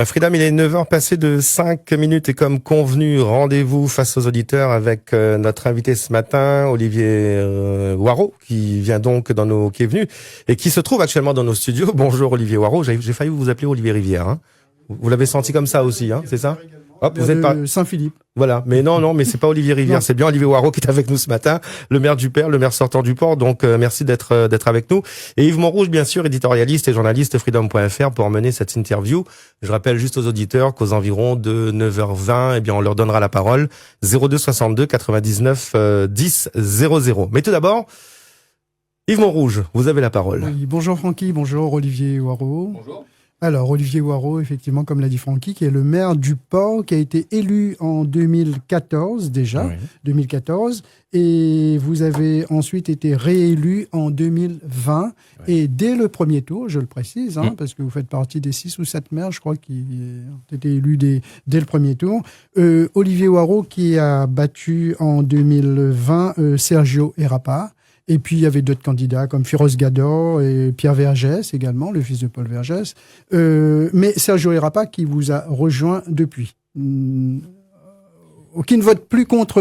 Freedom, il est 9h passé de 5 minutes et comme convenu, rendez-vous face aux auditeurs avec notre invité ce matin, Olivier Waro, qui vient donc qui est venu et qui se trouve actuellement dans nos studios. Bonjour Olivier Waro, j'ai failli vous appeler Olivier Rivière. Hein. Vous l'avez senti comme ça aussi, hein, c'est ça? Hop, vous êtes pas Saint-Philippe. Voilà, mais non, mais c'est pas Olivier Rivière, c'est bien Olivier Waro qui est avec nous ce matin, le maire du Père, le maire sortant du port. Donc merci d'être avec nous. Et Yves Montrouge, bien sûr, éditorialiste et journaliste freedom.fr pour mener cette interview. Je rappelle juste aux auditeurs qu'aux environs de 9h20, eh bien on leur donnera la parole 02 62 99 10 00. Mais tout d'abord, Yves Montrouge, vous avez la parole. Oui, bonjour Francky, bonjour Olivier Waro. Bonjour. Alors, Olivier Waro, effectivement, comme l'a dit Francky, qui est le maire du port, qui a été élu en 2014 déjà, oui. 2014, et vous avez ensuite été réélu en 2020, oui. Et dès le premier tour, je le précise, hein, parce que vous faites partie des 6 ou 7 maires, je crois, qui ont été élus dès le premier tour. Olivier Waro qui a battu en 2020 Sergio Errapa. Et puis, il y avait d'autres candidats comme Firoz Gador et Pierre Vergès également, le fils de Paul Vergès. Mais Sergio Errapa qui vous a rejoint depuis. Qui ne vote plus contre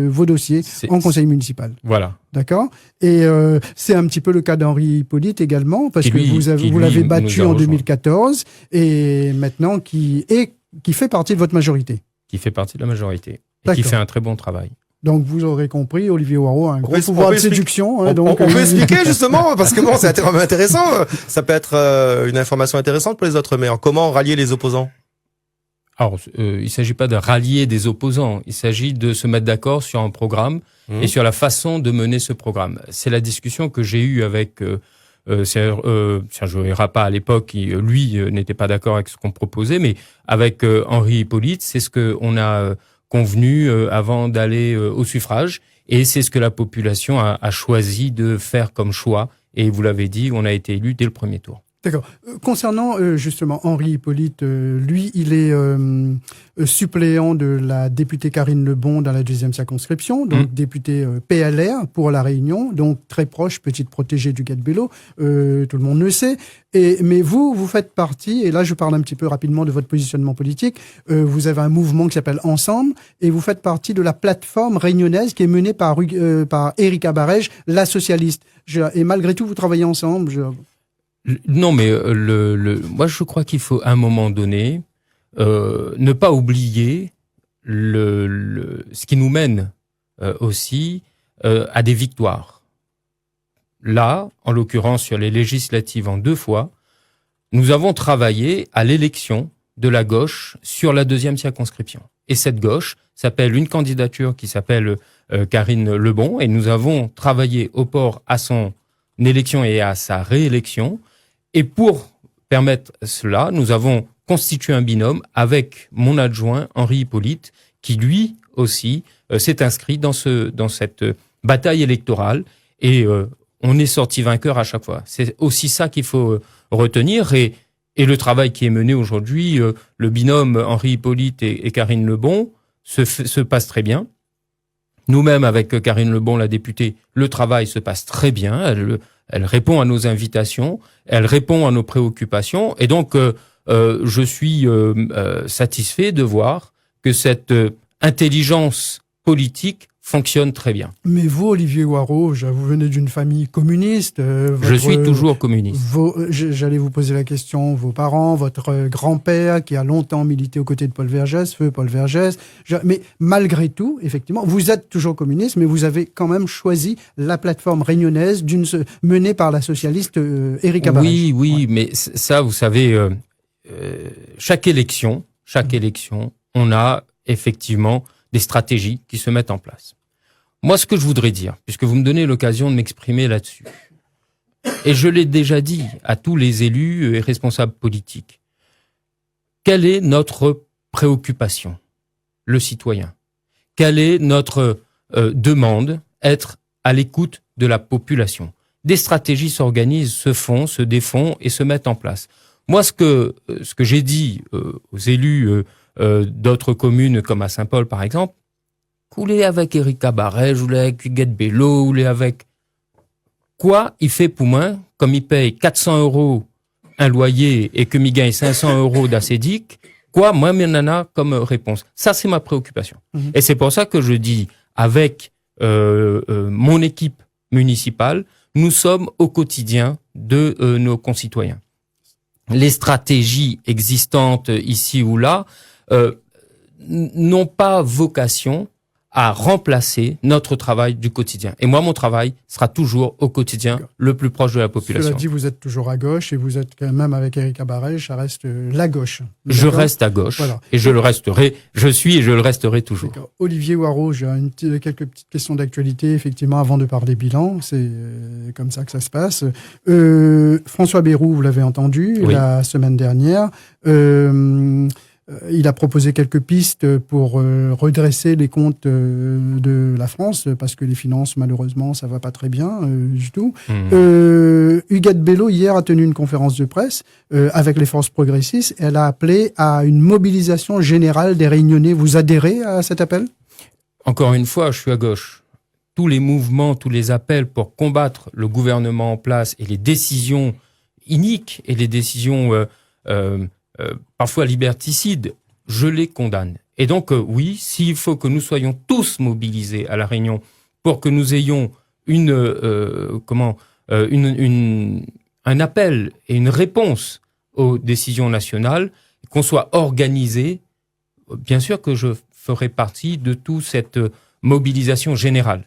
vos dossiers en conseil municipal. Voilà. D'accord. Et c'est un petit peu le cas d'Henri Hippolyte également, parce que vous l'avez battu en 2014 et maintenant qui fait partie de votre majorité. Qui fait partie de la majorité. Et qui fait un très bon travail. Donc, vous aurez compris, Olivier Waro a un gros pouvoir de séduction. On peut expliquer justement, parce que bon, c'est intéressant. Ça peut être une information intéressante pour les autres maires. Comment rallier les opposants? Alors, il ne s'agit pas de rallier des opposants. Il s'agit de se mettre d'accord sur un programme et sur la façon de mener ce programme. C'est la discussion que j'ai eue avec Sergio Errapa à l'époque, qui, lui, n'était pas d'accord avec ce qu'on proposait, mais avec Henri Hippolyte, c'est ce qu'on a convenu avant d'aller au suffrage, et c'est ce que la population a choisi de faire comme choix, et vous l'avez dit, on a été élu dès le premier tour. D'accord. Concernant justement Henri Hippolyte, lui, il est suppléant de la députée Karine Lebon dans la 2e circonscription, donc députée PLR pour La Réunion, donc très proche, petite protégée du Gat-Bello, tout le monde le sait. Mais vous faites partie, et là je parle un petit peu rapidement de votre positionnement politique, vous avez un mouvement qui s'appelle Ensemble, et vous faites partie de la plateforme réunionnaise qui est menée par Erika Barège, la socialiste. Et malgré tout, vous travaillez ensemble. Non, mais moi je crois qu'il faut à un moment donné ne pas oublier ce qui nous mène aussi à des victoires. Là, en l'occurrence sur les législatives en 2 fois, nous avons travaillé à l'élection de la gauche sur la 2e circonscription. Et cette gauche s'appelle une candidature qui s'appelle Karine Lebon, et nous avons travaillé au port à son élection et à sa réélection. Et pour permettre cela, nous avons constitué un binôme avec mon adjoint Henri Hippolyte, qui lui aussi s'est inscrit dans cette bataille électorale, et on est sorti vainqueur à chaque fois. C'est aussi ça qu'il faut retenir, et le travail qui est mené aujourd'hui, le binôme Henri Hippolyte et Karine Lebon se passe très bien. Nous-mêmes, avec Karine Lebon, la députée, le travail se passe très bien. Elle répond à nos invitations, elle répond à nos préoccupations, et donc je suis satisfait de voir que cette intelligence politique fonctionne très bien. Mais vous, Olivier Waro, vous venez d'une famille communiste. Je suis toujours communiste. J'allais vous poser la question, vos parents, votre grand-père qui a longtemps milité aux côtés de Paul Vergès, feu Paul Vergès. Mais malgré tout, effectivement, vous êtes toujours communiste, mais vous avez quand même choisi la plateforme réunionnaise menée par la socialiste Erika Barège. Oui, ouais. Mais ça, vous savez, chaque élection, on a effectivement des stratégies qui se mettent en place. Moi, ce que je voudrais dire, puisque vous me donnez l'occasion de m'exprimer là-dessus, et je l'ai déjà dit à tous les élus et responsables politiques, quelle est notre préoccupation, le citoyen? Quelle est notre demande? Être à l'écoute de la population. Des stratégies s'organisent, se font, se défont et se mettent en place. Moi, ce que j'ai dit aux élus d'autres communes comme à Saint-Paul, par exemple, couler avec Erika Barège, ou avec Gat-Bello, ou avec quoi il fait pour moi, comme il paye 400 € un loyer et que m'y gagne 500 € d'acédique, quoi, moi, nana, comme réponse. Ça, c'est ma préoccupation. Et c'est pour ça que je dis, avec mon équipe municipale, nous sommes au quotidien de nos concitoyens. Les stratégies existantes ici ou là n'ont pas vocation à remplacer notre travail du quotidien. Et moi, mon travail sera toujours au quotidien, le plus proche de la population. Cela dit, vous êtes toujours à gauche et vous êtes quand même avec Éric Abarège, ça reste la gauche. Je reste à gauche et je le resterai. Je suis et je le resterai toujours. Olivier Hoareau, j'ai quelques petites questions d'actualité, effectivement, avant de parler bilan. C'est comme ça que ça se passe. François Bayrou, vous l'avez entendu la semaine dernière. Il a proposé quelques pistes pour redresser les comptes de la France, parce que les finances, malheureusement, ça va pas très bien du tout. Huguette Bello, hier, a tenu une conférence de presse avec les forces progressistes. Elle a appelé à une mobilisation générale des Réunionnais. Vous adhérez à cet appel ? Encore une fois, je suis à gauche. Tous les mouvements, tous les appels pour combattre le gouvernement en place et les décisions iniques et les décisions parfois liberticides, je les condamne. Et donc, oui, s'il faut que nous soyons tous mobilisés à La Réunion pour que nous ayons un appel et une réponse aux décisions nationales, qu'on soit organisé, bien sûr que je ferai partie de toute cette mobilisation générale.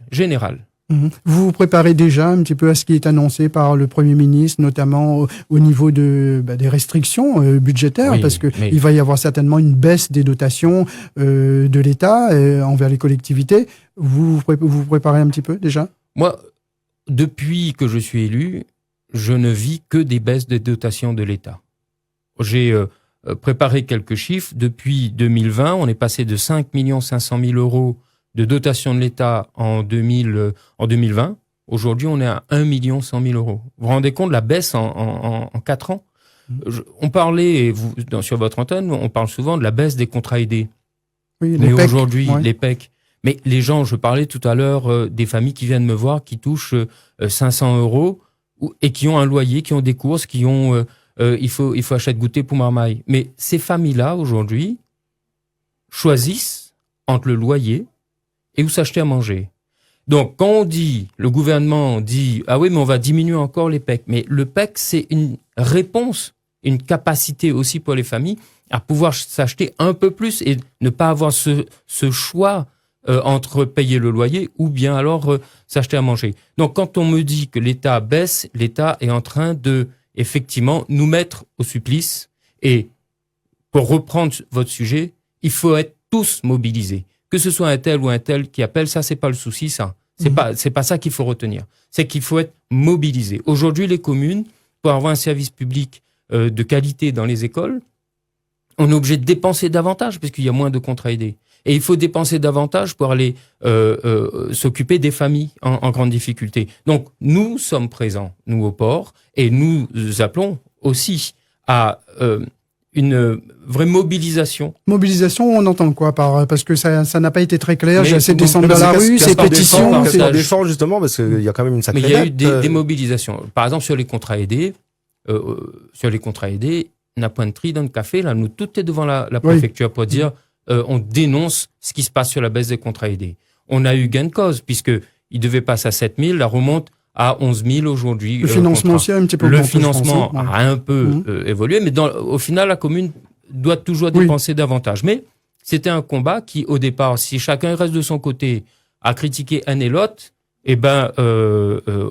Vous vous préparez déjà un petit peu à ce qui est annoncé par le Premier ministre, notamment au niveau des restrictions budgétaires, parce que il va y avoir certainement une baisse des dotations de l'État envers les collectivités. Vous vous préparez un petit peu déjà ? Moi, depuis que je suis élu, je ne vis que des baisses de dotations de l'État. J'ai préparé quelques chiffres. Depuis 2020, on est passé de 5 500 000 € de dotation de l'État en 2020. Aujourd'hui, on est à 1 100 000 €. Vous vous rendez compte de la baisse en 4 ans ? On parlait, sur votre antenne, on parle souvent de la baisse des contrats aidés. Oui, mais aujourd'hui, les PEC. Mais les gens, je parlais tout à l'heure des familles qui viennent me voir, qui touchent 500 € et qui ont un loyer, qui ont des courses, qui ont... il faut acheter de goûter pour marmaille. Mais ces familles-là, aujourd'hui, choisissent entre le loyer et où s'acheter à manger. Donc, quand on dit, le gouvernement dit, ah oui, mais on va diminuer encore les PEC. Mais le PEC, c'est une réponse, une capacité aussi pour les familles à pouvoir s'acheter un peu plus et ne pas avoir ce choix entre payer le loyer ou bien alors s'acheter à manger. Donc, quand on me dit que l'État baisse, l'État est en train de, effectivement, nous mettre au supplice. Et pour reprendre votre sujet, il faut être tous mobilisés. Que ce soit un tel ou un tel qui appelle, ça, c'est pas le souci, ça. C'est pas ça qu'il faut retenir. C'est qu'il faut être mobilisé. Aujourd'hui, les communes, pour avoir un service public de qualité dans les écoles, on est obligé de dépenser davantage parce qu'il y a moins de contrats aidés. Et il faut dépenser davantage pour aller s'occuper des familles en grande difficulté. Donc, nous sommes présents, nous, au port, et nous appelons aussi à une vraie mobilisation. Mobilisation, on entend quoi parce que ça n'a pas été très clair. J'ai essayé de descendre dans la rue, ces pétitions. C'est défend justement parce qu'il y a quand même une sacrée. Mais il y a eu des mobilisations. Par exemple, sur les contrats aidés, n'a point de tri dans le café. Là, nous, tout est devant la préfecture pour dire on dénonce ce qui se passe sur la baisse des contrats aidés. On a eu gain de cause puisque il devait passer à 7 000, la remonte à 11 000 aujourd'hui. Le financement aussi a un petit peu augmenté. Le financement a un peu évolué, mais au final, la commune doit toujours dépenser davantage. Mais c'était un combat qui, au départ, si chacun reste de son côté à critiquer un et l'autre,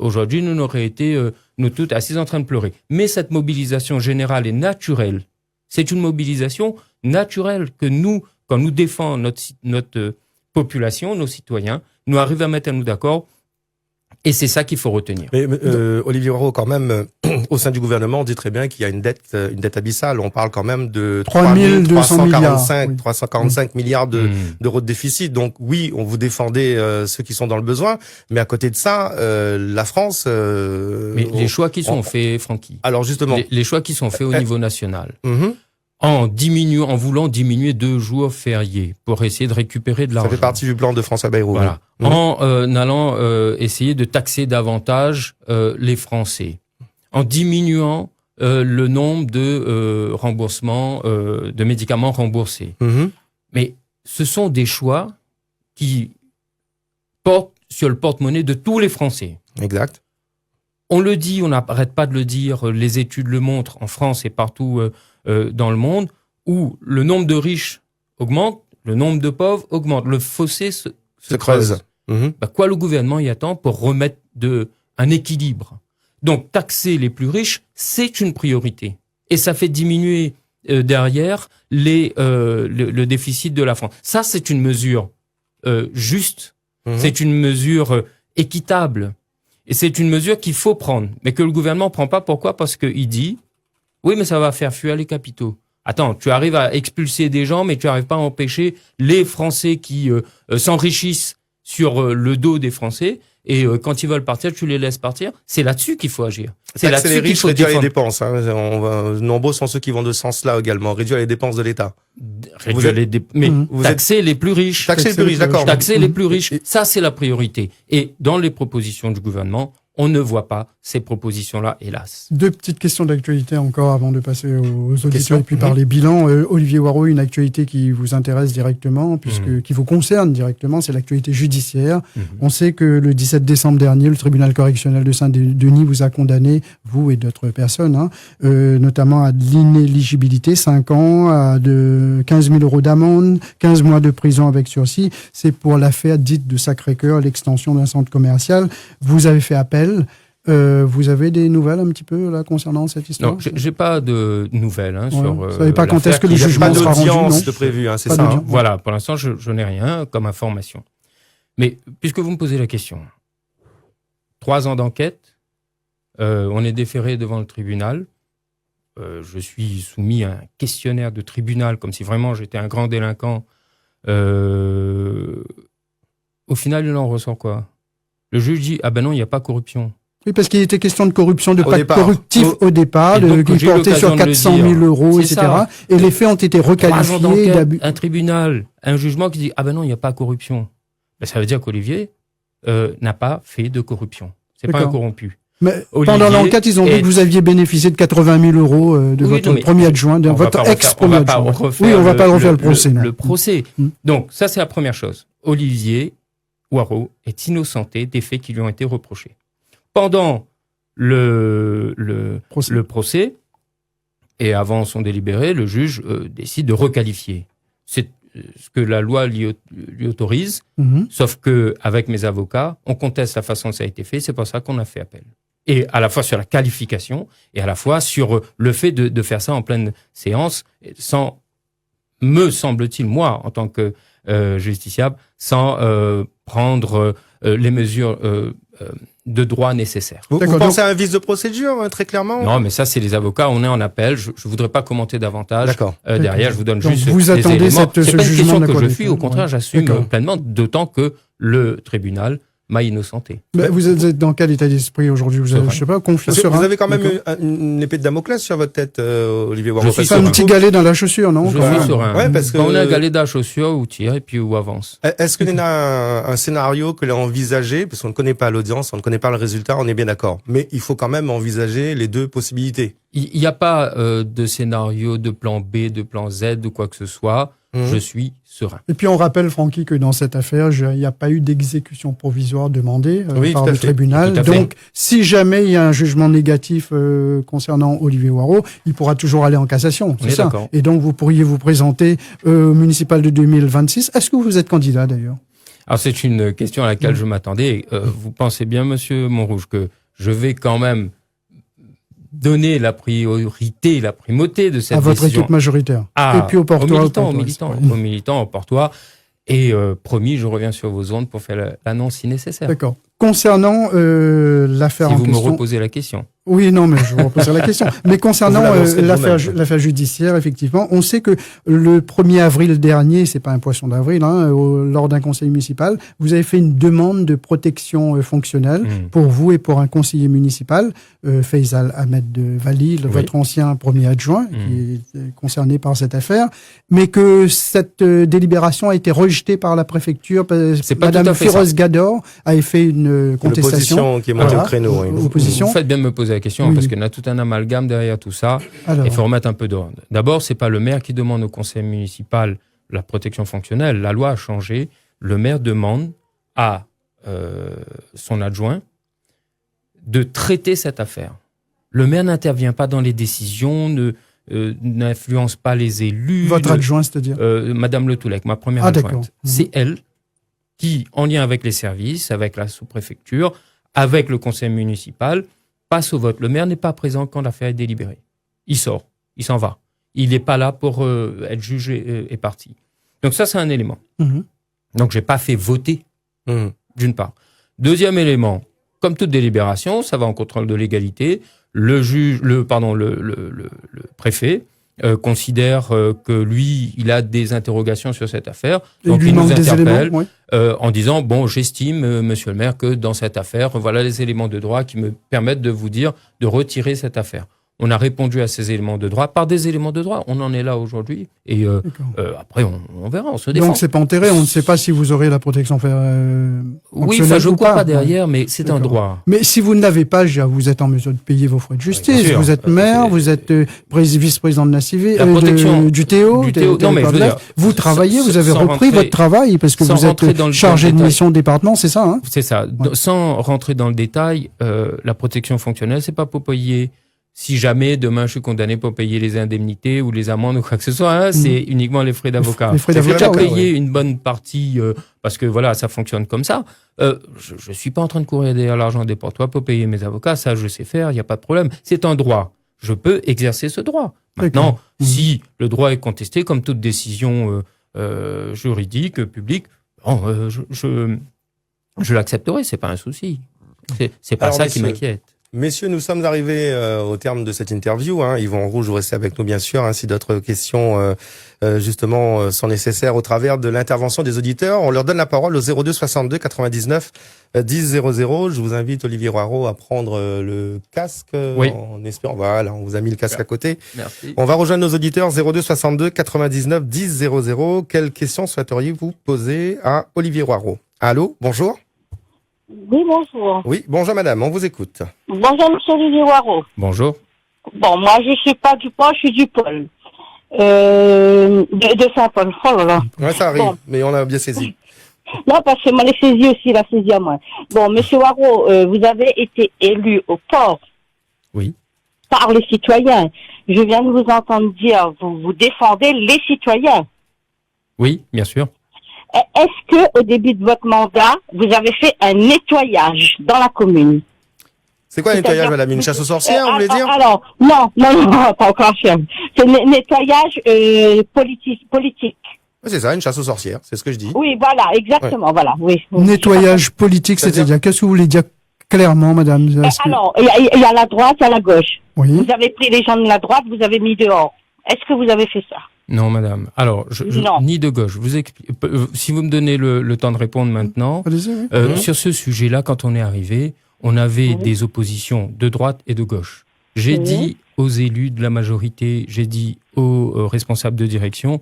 aujourd'hui, nous n'aurions été, nous toutes, assises en train de pleurer. Mais cette mobilisation générale est naturelle. C'est une mobilisation naturelle que nous, quand nous défendons notre population, nos citoyens, nous arrivons à mettre à nous d'accord. Et c'est ça qu'il faut retenir. Mais Olivier Hoareau, quand même, au sein du gouvernement, on dit très bien qu'il y a une dette abyssale. On parle quand même de 345 milliards d'euros de déficit. Donc oui, on vous défendez ceux qui sont dans le besoin, mais à côté de ça, la France. Mais les choix qui sont faits, Francky. Alors justement, les choix qui sont faits au niveau national. En voulant diminuer 2 jours fériés pour essayer de récupérer de l'argent. Ça fait partie du plan de François Bayrou. Voilà. En allant essayer de taxer davantage les Français. En diminuant le nombre de remboursements, de médicaments remboursés. Mais ce sont des choix qui portent sur le porte-monnaie de tous les Français. Exact. On le dit, on n'arrête pas de le dire, les études le montrent en France et partout dans le monde, où le nombre de riches augmente, le nombre de pauvres augmente, le fossé se creuse. Quoi le gouvernement y attend pour remettre un équilibre? Donc taxer les plus riches, c'est une priorité. Et ça fait diminuer derrière le déficit de la France. Ça, c'est une mesure juste, c'est une mesure équitable. Et c'est une mesure qu'il faut prendre, mais que le gouvernement prend pas. Pourquoi? Parce qu'il dit, oui, mais ça va faire fuir les capitaux. Attends, tu arrives à expulser des gens, mais tu n'arrives pas à empêcher les Français qui s'enrichissent sur le dos des Français. Et quand ils veulent partir, tu les laisses partir. C'est là-dessus qu'il faut agir. C'est là-dessus qu'il riches, faut réduire les défendre. dépenses. Nombreux sont ceux qui vont de ce sens-là également. Réduire les dépenses de l'État. Taxer les plus riches. Taxer les plus riches, d'accord. Taxer les plus riches, ça c'est la priorité. Et dans les propositions du gouvernement, on ne voit pas ces propositions-là, hélas. Deux petites questions d'actualité encore avant de passer aux auditeurs et puis par les bilans. Olivier Hoareau, une actualité qui vous intéresse directement, qui vous concerne directement, c'est l'actualité judiciaire. On sait que le 17 décembre dernier, le tribunal correctionnel de Saint-Denis vous a condamné, vous et d'autres personnes, notamment à de l'inéligibilité, 5 ans, à de 15 000 € d'amende, 15 mois de prison avec sursis. C'est pour l'affaire dite de Sacré-Cœur, l'extension d'un centre commercial. Vous avez fait appel. Vous avez des nouvelles un petit peu là concernant cette histoire? Non, j'ai pas de nouvelles sur. Vous savez pas quand est-ce que le jugement sera rendu? Il n'y a pas d'audience de prévu, c'est pas ça. Voilà, pour l'instant, je n'ai rien comme information. Mais puisque vous me posez la question, 3 ans d'enquête, on est déféré devant le tribunal. Je suis soumis à un questionnaire de tribunal comme si vraiment j'étais un grand délinquant. Au final, il en ressort quoi? Le juge dit « Ah ben non, il n'y a pas corruption ». Oui, parce qu'il était question de corruption, de Au pacte départ. corruptif au départ, qui portait sur 400 000 €, etc. ça. Et les faits ont été 3 ans requalifiés d'enquête, d'abus. un tribunal, un jugement qui dit « Ah ben non, il n'y a pas corruption ». Ben, ça veut dire qu'Olivier n'a pas fait de corruption. C'est pas un D'accord. corrompu. Mais Olivier pendant l'enquête, ils ont dit que vous aviez bénéficié de 80 000 € de votre premier adjoint, de votre ex-premier adjoint. Oui, on va pas refaire le procès. Le procès. Donc, ça, c'est la première chose. Olivier Hoareau est innocenté des faits qui lui ont été reprochés. Pendant le procès, et avant son délibéré, le juge décide de requalifier. C'est ce que la loi lui autorise, sauf que avec mes avocats, on conteste la façon dont ça a été fait, c'est pour ça qu'on a fait appel. Et à la fois sur la qualification, et à la fois sur le fait de faire ça en pleine séance, sans, me semble-t-il, moi, en tant que justiciable, sans prendre les mesures de droit nécessaires. Vous pensez à un vice de procédure, très clairement? Non, mais ça, c'est les avocats. On est en appel. Je voudrais pas commenter davantage. D'accord. Derrière, je vous donne Donc juste vous les attendez éléments. ce C'est pas une jugement question de la que Cour je des fuis. comptes. Au contraire, j'assume pleinement, d'autant que le tribunal m'a innocenté. Mais vous êtes dans quel état d'esprit aujourd'hui? Vous avez, je sais pas, confiance sur vous avez quand même une épée de Damoclès sur votre tête, Olivier Hoareau. C'est un petit galet dans la chaussure, non? Je suis serein. Ouais, parce que quand on a un galet dans la chaussure, ou tire, et puis ou avance. Est-ce qu'il y a un scénario que l'on a envisagé, parce qu'on ne connaît pas l'audience, on ne connaît pas le résultat, on est bien d'accord. Mais il faut quand même envisager les deux possibilités. Il n'y a pas de scénario, de plan B, de plan Z, de quoi que ce soit. Je suis serein. Et puis on rappelle, Francky, que dans cette affaire, il n'y a pas eu d'exécution provisoire demandée par le tribunal. Donc, si jamais il y a un jugement négatif concernant Olivier Hoareau, il pourra toujours aller en cassation. C'est ça. Et donc, vous pourriez vous présenter au municipal de 2026. Est-ce que vous êtes candidat, d'ailleurs? Alors, c'est une question à laquelle je m'attendais. Vous pensez bien, monsieur Montrouge, que je vais quand même donner la priorité, la primauté de cette décision. À votre équipe majoritaire. Et puis au portois. Aux militants, au portois. Et promis, je reviens sur vos ondes pour faire l'annonce si nécessaire. D'accord. Concernant l'affaire en question... Si vous me reposez la question. Oui, non, mais je vous reposerai la question. Mais concernant l'affaire judiciaire, effectivement, on sait que le 1er avril dernier, c'est pas un poisson d'avril, lors d'un conseil municipal, vous avez fait une demande de protection fonctionnelle pour vous et pour un conseiller municipal, Faisal Ahmed de Valil, votre ancien premier adjoint, qui est concerné par cette affaire, mais que cette délibération a été rejetée par la préfecture. Madame Firoz Gador avait fait une contestation. L'opposition qui est montée au créneau. Vous faites bien de me poser poser la question, Oui. parce qu'il y en a tout un amalgame derrière tout ça. Alors, Il faut remettre un peu d'ordre. D'abord, c'est pas le maire qui demande au conseil municipal la protection fonctionnelle. La loi a changé. Le maire demande à son adjoint de traiter cette affaire. Le maire n'intervient pas dans les décisions, n'influence pas les élus. votre adjoint, c'est-à-dire Madame Le Toulec, ma première d'accord. adjointe. C'est elle qui, en lien avec les services, avec la sous-préfecture, avec le conseil municipal, passe au vote. Le maire n'est pas présent quand l'affaire est délibérée. Il sort, il s'en va. Il n'est pas là pour être jugé et parti. Donc ça, c'est un élément. Mhm. Donc, j'ai pas fait voter, Mhm. d'une part. Deuxième élément, comme toute délibération, ça va en contrôle de légalité. Le préfet considère que lui, il a des interrogations sur cette affaire. Il Donc, lui il nous manque des interpelle éléments, en disant, bon, j'estime, monsieur le maire, que dans cette affaire, voilà les éléments de droit qui me permettent de vous dire de retirer cette affaire. On a répondu à ces éléments de droit par des éléments de droit. On en est là aujourd'hui. Et après, on verra, on se défend. Donc c'est pas enterré, on ne sait pas si vous aurez la protection Oui, enfin, je ne cours pas derrière, mais c'est un D'accord. droit. Mais si vous ne l'avez pas, vous êtes en mesure de payer vos frais de justice. bien sûr. Vous êtes maire, vous êtes vice-président de la CIV, La protection du TO. du TO. Non, mais je veux dire, vous travaillez, vous avez sans repris rentrer- votre travail parce que sans vous rentrer êtes dans le chargé de détail. mission de département, c'est ça, hein? C'est ça. Sans rentrer dans le détail, la protection fonctionnelle, c'est pas pour payer. Si jamais demain je suis condamné pour payer les indemnités ou les amendes ou quoi que ce soit, hein, c'est uniquement les frais d'avocat. Les frais J'ai d'avocat, déjà oui, payé une bonne partie parce que voilà, ça fonctionne comme ça. Je suis pas en train de courir derrière l'argent des porteurs pour payer mes avocats. Ça, je sais faire. Il y a pas de problème. C'est un droit. Je peux exercer ce droit. Maintenant, si le droit est contesté, comme toute décision juridique, publique, bon, je l'accepterai. C'est pas un souci. C'est pas Alors, ça qui messieurs, m'inquiète. Messieurs, nous sommes arrivés au terme de cette interview. Yvon Rouge, vous restez avec nous, bien sûr. Si d'autres questions, justement, sont nécessaires au travers de l'intervention des auditeurs, on leur donne la parole au 02 62 99 10 00. Je vous invite, Olivier Roireau, à prendre le casque. Oui. En espérant, voilà, on vous a mis le casque à côté. Merci. On va rejoindre nos auditeurs 02 62 99 10 00. Quelles questions souhaiteriez-vous poser à Olivier Roireau? Allô, bonjour. Oui, bonjour. Oui, bonjour madame, on vous écoute. Bonjour, monsieur Olivier Roireau. Bonjour. Bon, moi, je suis pas du Port, je suis du Paul. De Saint-Paul. Oh là là. Ouais, ça arrive, Bon. mais on a bien saisi. Non, parce que moi, les saisi aussi, la saisie à moi. Bon, monsieur Roireau, vous avez été élu au Port. Oui. Par les citoyens. Je viens de vous entendre dire, vous défendez les citoyens. Oui, bien sûr. Est-ce que, au début de votre mandat, vous avez fait un nettoyage dans la commune? C'est quoi un nettoyage, C'est-à-dire- madame? Une chasse aux sorcières, vous voulez dire? Alors, non, pas encore ferme. C'est nettoyage politique. Oui, c'est ça, une chasse aux sorcières, c'est ce que je dis. Oui, voilà, exactement, voilà, oui. Nettoyage politique, c'est-à-dire, qu'est-ce que vous voulez dire clairement, madame? Est-ce que- Alors, il y a la droite, il y a la gauche. Oui. Vous avez pris les gens de la droite, vous avez mis dehors. Est-ce que vous avez fait ça? Non, madame. Alors, Non. ni de gauche. Je vous explique. Si vous me donnez le temps de répondre maintenant, Allez-y, oui. sur ce sujet-là, quand on est arrivé, on avait des oppositions de droite et de gauche. J'ai dit aux élus de la majorité, j'ai dit aux responsables de direction,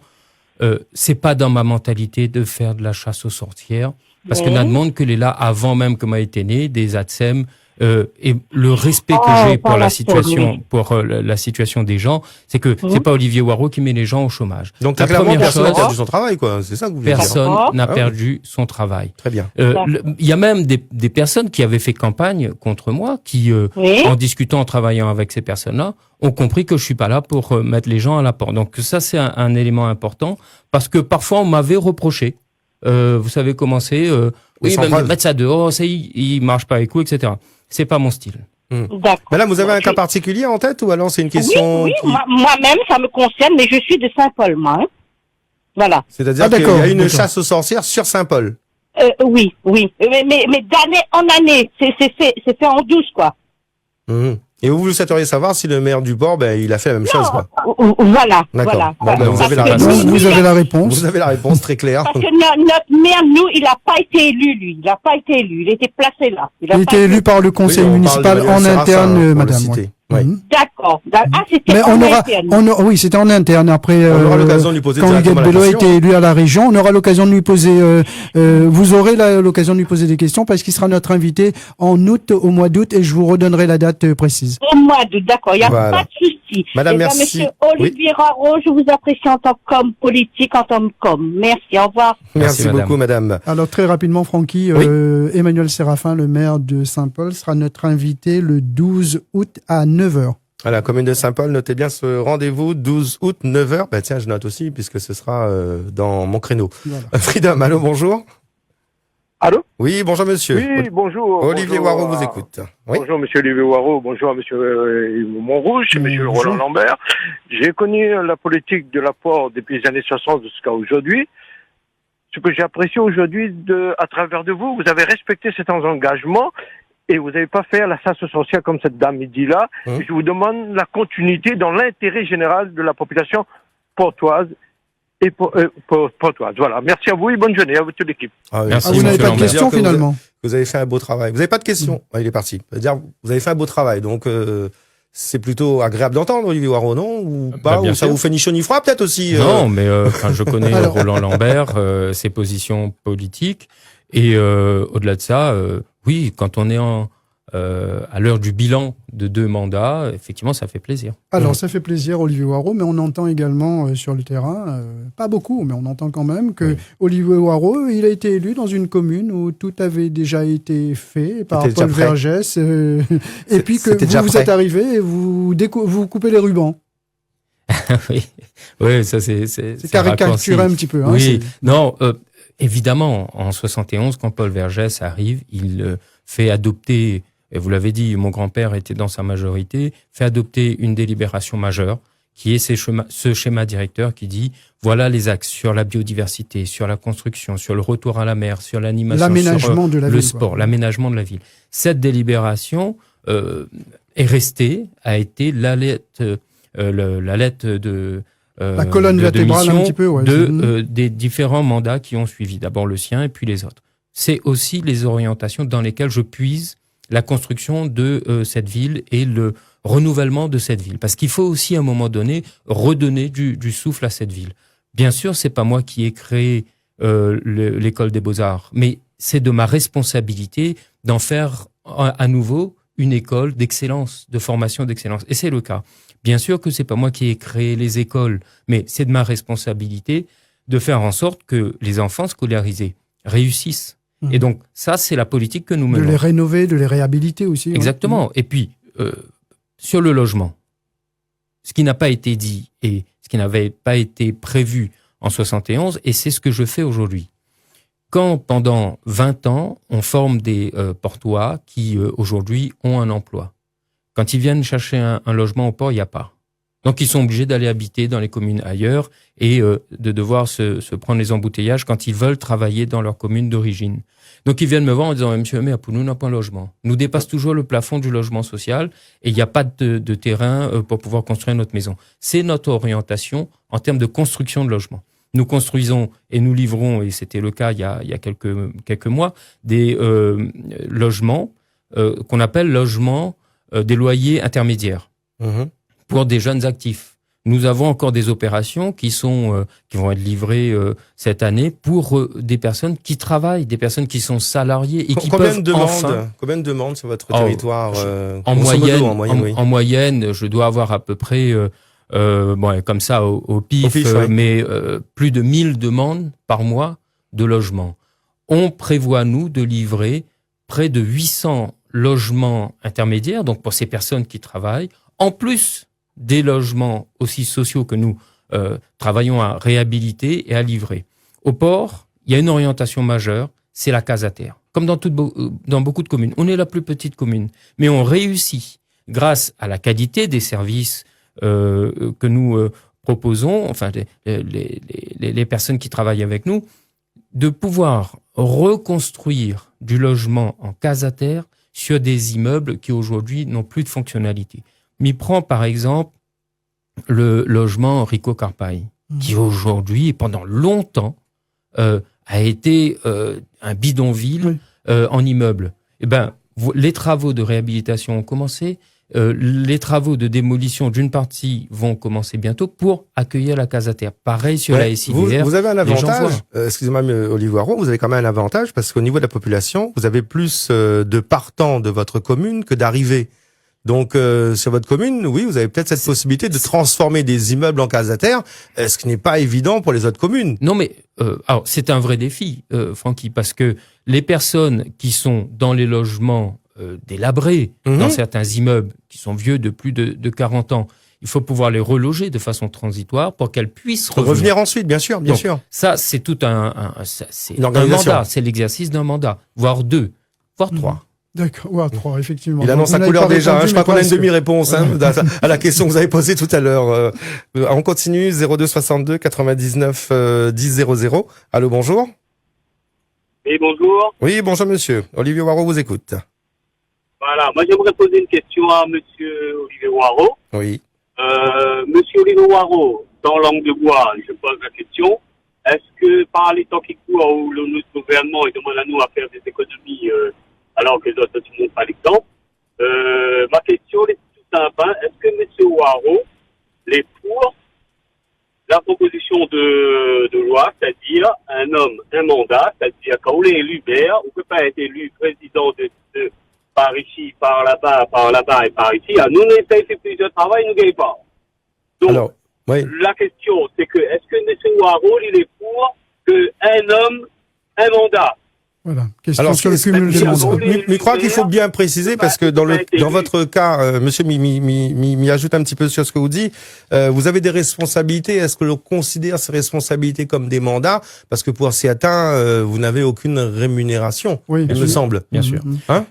c'est pas dans ma mentalité de faire de la chasse aux sorcières, parce que demande que les là, avant même que m'a été né, des ATSEM, et le respect que j'ai pour la situation, la situation des gens, c'est que c'est pas Olivier Roireau qui met les gens au chômage. Donc, la clairement, première personne n'a chose, perdu son travail, quoi. C'est ça que vous voulez dire. personne n'a Ah oui. perdu son travail. Très bien. Il y a même des personnes qui avaient fait campagne contre moi, qui, Oui. en discutant, en travaillant avec ces personnes-là, ont compris que je suis pas là pour mettre les gens à la porte. Donc ça, c'est un élément important, parce que parfois, on m'avait reproché. Vous savez comment c'est oui, sans ben, preuve. mettre ça dehors, ça, il marche pas avec vous, etc. C'est pas mon style. D'accord. Madame, vous avez un cas Oui, particulier en tête ou alors c'est une question oui, qui- moi-même, ça me concerne, mais je suis de Saint-Paul, moi. Hein. Voilà. C'est-à-dire Ah, qu'il y d'accord, a une d'accord. chasse aux sorcières sur Saint-Paul. Oui. Mais d'année en année, c'est fait en douce, quoi. Mhm. Et vous souhaiteriez savoir si le maire du port, il a fait la même chose, quoi. Voilà. D'accord. Voilà. Bon, ben, vous Parce avez la que réponse. Vous avez la réponse. Vous avez la réponse très claire. Parce que notre maire, nous, il n'a pas été élu, lui. Il n'a pas été élu. Il était placé là. Il a été élu par le conseil Oui, on municipal parle de en Séraphin, interne, pour le madame. citer. ouais. Oui. D'accord. Ah, c'était Mais en interne. oui, c'était en interne. Après, On aura l'occasion de lui poser quand Huguette directement la Bello a question. été élu à la région, on aura l'occasion de lui poser. Vous aurez l'occasion de lui poser des questions parce qu'il sera notre invité en août, au mois d'août, et je vous redonnerai la date précise. Au mois d'août, d'accord, il n'y a Voilà. pas de souci. Madame, Eh ben, merci. Monsieur Olivier Raro, je vous apprécie en tant qu'homme politique, en tant qu'homme. Merci, au revoir. Merci Merci, beaucoup, madame. Alors très rapidement, Francky, Oui. Emmanuel Séraphin, le maire de Saint-Paul, sera notre invité le 12 août à 9h. À la commune de Saint-Paul, notez bien ce rendez-vous, 12 août, 9h. Bah tiens, je note aussi, puisque ce sera dans mon créneau. Voilà. Freedom, allô, bonjour. Allô? Oui, bonjour monsieur. Oui, bonjour. Olivier bonjour, Waro vous écoute. Oui. Bonjour monsieur Olivier Waro, bonjour monsieur Montrouge, monsieur Bonjour. Roland Lambert. J'ai connu la politique de l'apport depuis les années 60 jusqu'à aujourd'hui. Ce que j'ai apprécié aujourd'hui à travers de vous, vous avez respecté certains engagements et vous n'avez pas fait l'assassin social comme cette dame dit là. Hum. Je vous demande la continuité dans l'intérêt général de la population portoise et portoise. Voilà. Merci à vous et bonne journée à toute l'équipe. Ah, oui. Merci, Ah, vous n'avez monsieur pas de Lambert. questions Dire que finalement. Vous avez fait un beau travail. Vous n'avez pas de questions. Ah, il est parti. C'est-à-dire, vous avez fait un beau travail. Donc, c'est plutôt agréable d'entendre, Olivier Waro, non? Ou pas? Bah, bien Ou ça sûr. vous fait ni chaud ni froid, peut-être aussi? Non, mais je connais Alors- Roland Lambert, ses positions politiques, et au-delà de ça, oui, quand on est à l'heure du bilan de 2 mandats, effectivement, ça fait plaisir. Alors, ça fait plaisir, Olivier Waro, mais on entend également sur le terrain, pas beaucoup, mais on entend quand même que Oui. Olivier Waro, il a été élu dans une commune où tout avait déjà été fait par C'était déjà Paul prêt. Vergès, et puis que C'était déjà vous prêt. êtes arrivé et vous coupez les rubans. oui, oui, ça c'est C'est caricaturé un petit peu. Hein, Oui, c'est- non, évidemment, en 71, quand Paul Vergès arrive, il fait adopter, et vous l'avez dit, mon grand-père était dans sa majorité, fait adopter une délibération majeure, qui est ce schéma directeur qui dit, voilà les axes sur la biodiversité, sur la construction, sur le retour à la mer, sur l'animation, L'aménagement de la le ville, sport, quoi. l'aménagement de la ville. Cette délibération est restée, a été la lettre de La colonne de vertébrale un mission petit peu, ouais. des différents mandats qui ont suivi. D'abord le sien et puis les autres. C'est aussi les orientations dans lesquelles je puise la construction de cette ville et le renouvellement de cette ville. Parce qu'il faut aussi, à un moment donné, redonner du souffle à cette ville. Bien sûr, c'est pas moi qui ai créé l'école des Beaux-Arts, mais c'est de ma responsabilité d'en faire à nouveau une école d'excellence, de formation d'excellence. Et c'est le cas. Bien sûr que c'est pas moi qui ai créé les écoles, mais c'est de ma responsabilité de faire en sorte que les enfants scolarisés réussissent. Mhm. Et donc, ça, c'est la politique que nous De menons. les rénover, de les réhabiliter aussi. ouais. Exactement. Et puis, sur le logement, ce qui n'a pas été dit et ce qui n'avait pas été prévu en 71, et c'est ce que je fais aujourd'hui. Quand, pendant 20 ans, on forme des portois qui, aujourd'hui, ont un emploi. Quand ils viennent chercher un logement au port, il n'y a pas. Donc, ils sont obligés d'aller habiter dans les communes ailleurs et de devoir se prendre les embouteillages quand ils veulent travailler dans leur commune d'origine. Donc, ils viennent me voir en disant « Monsieur, mais pour nous, on n'a pas un logement. Nous dépasse toujours le plafond du logement social et il n'y a pas de terrain pour pouvoir construire notre maison. » C'est notre orientation en termes de construction de logements. Nous construisons et nous livrons, et c'était le cas il y a quelques mois, des logements qu'on appelle logements des loyers intermédiaires Mhm. pour des jeunes actifs. Nous avons encore des opérations qui vont être livrées cette année pour des personnes qui travaillent, des personnes qui sont salariées et qui Combien peuvent de demandes enfin... Combien de demandes sur votre Oh, territoire En grosso modo, moyenne, oui. en moyenne, je dois avoir à peu près, bon, comme ça au pif, ouais. mais plus de 1000 demandes par mois de logement. On prévoit, nous, de livrer près de 800 logements intermédiaires, donc pour ces personnes qui travaillent, en plus des logements aussi sociaux que nous travaillons à réhabiliter et à livrer. Au port, il y a une orientation majeure, c'est la case à terre. Comme dans beaucoup de communes. On est la plus petite commune, mais on réussit, grâce à la qualité des services que nous proposons, enfin les personnes qui travaillent avec nous, de pouvoir reconstruire du logement en case à terre sur des immeubles qui aujourd'hui n'ont plus de fonctionnalité. Mais prends par exemple le logement Rico Carpaille, qui aujourd'hui et pendant longtemps a été un bidonville Oui. en immeuble. Eh ben, les travaux de réhabilitation ont commencé. les travaux de démolition d'une partie vont commencer bientôt pour accueillir la case à terre. Pareil sur la SIDR. Vous avez un les gens avantage, voient. excusez-moi Olivier Waro, vous avez quand même un avantage parce qu'au niveau de la population, vous avez plus de partants de votre commune que d'arrivées. Donc sur votre commune, oui, vous avez peut-être cette possibilité de transformer des immeubles en cases à terre, ce qui n'est pas évident pour les autres communes. Non, mais alors c'est un vrai défi, Francky, parce que les personnes qui sont dans les logements délabrés, dans certains immeubles qui sont vieux de plus de 40 ans, il faut pouvoir les reloger de façon transitoire pour qu'elles puissent revenir ensuite, bien sûr, bien sûr. Ça, c'est tout c'est une un organisation. mandat, c'est l'exercice d'un mandat, voire 2, voire 3. D'accord, ouais, 3, effectivement. Il annonce sa couleur déjà, je crois qu'on a une demi-réponse à la question que vous avez posée tout à l'heure. On continue, 02 62 99 10 00. Allô, bonjour. Oui, bonjour. Oui, bonjour monsieur. Olivier Waro vous écoute. Voilà, moi j'aimerais poser une question à monsieur Olivier Waro. Oui. Monsieur Olivier Waro, dans Langue de Bois, je pose la question, est-ce que par les temps qui courent où notre gouvernement demande à nous à faire des économies alors que les autres ne montrent pas l'exemple, ma question est tout simple, hein. Est-ce que M. Waro est pour la proposition de loi, c'est-à-dire un homme, un mandat, c'est-à-dire quand on est élu maire, on ne peut pas être élu président de par ici, par là-bas et par ici. Nous, on essaie de faire plus de travail, nous ne gagnons pas. Donc, alors, oui. La question, c'est que est-ce que M. Waro, il est pour qu'un homme, un mandat? Voilà. Question Alors, sur le cumul des mandats. mais je crois qu'il faut bien préciser parce que dans votre cas, monsieur m'y ajoute un petit peu sur ce que vous dites. Vous avez des responsabilités. Est-ce que l'on considère ces responsabilités comme des mandats? Parce que pour certains, vous n'avez aucune rémunération. Oui, il me semble. Bien sûr. Hein?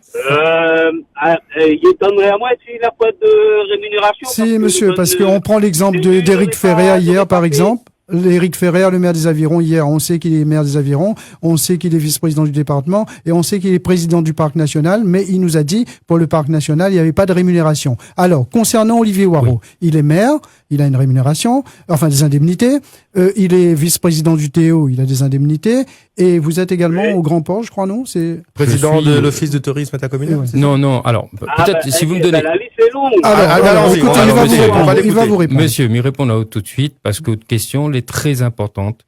Il étonnerait à moi s'il n'a pas de rémunération. Si, monsieur, parce qu'on prend l'exemple d'Éric Ferrer hier, par exemple. Éric Ferrer, le maire des Avirons, hier, on sait qu'il est maire des Avirons, on sait qu'il est vice-président du département et on sait qu'il est président du parc national, mais il nous a dit, pour le parc national, il n'y avait pas de rémunération. Alors, concernant Olivier Waro, il est maire, il a une rémunération, enfin des indemnités, il est vice-président du TO, il a des indemnités, et vous êtes également au Grand Port, je crois, non? C'est président de l'Office de tourisme intercommunal. Non, alors, peut-être, si vous me donnez... La liste est longue. Alors, écoutez, il va vous répondre. Monsieur, m'y répondre à vous tout de suite, parce que votre question est très importante,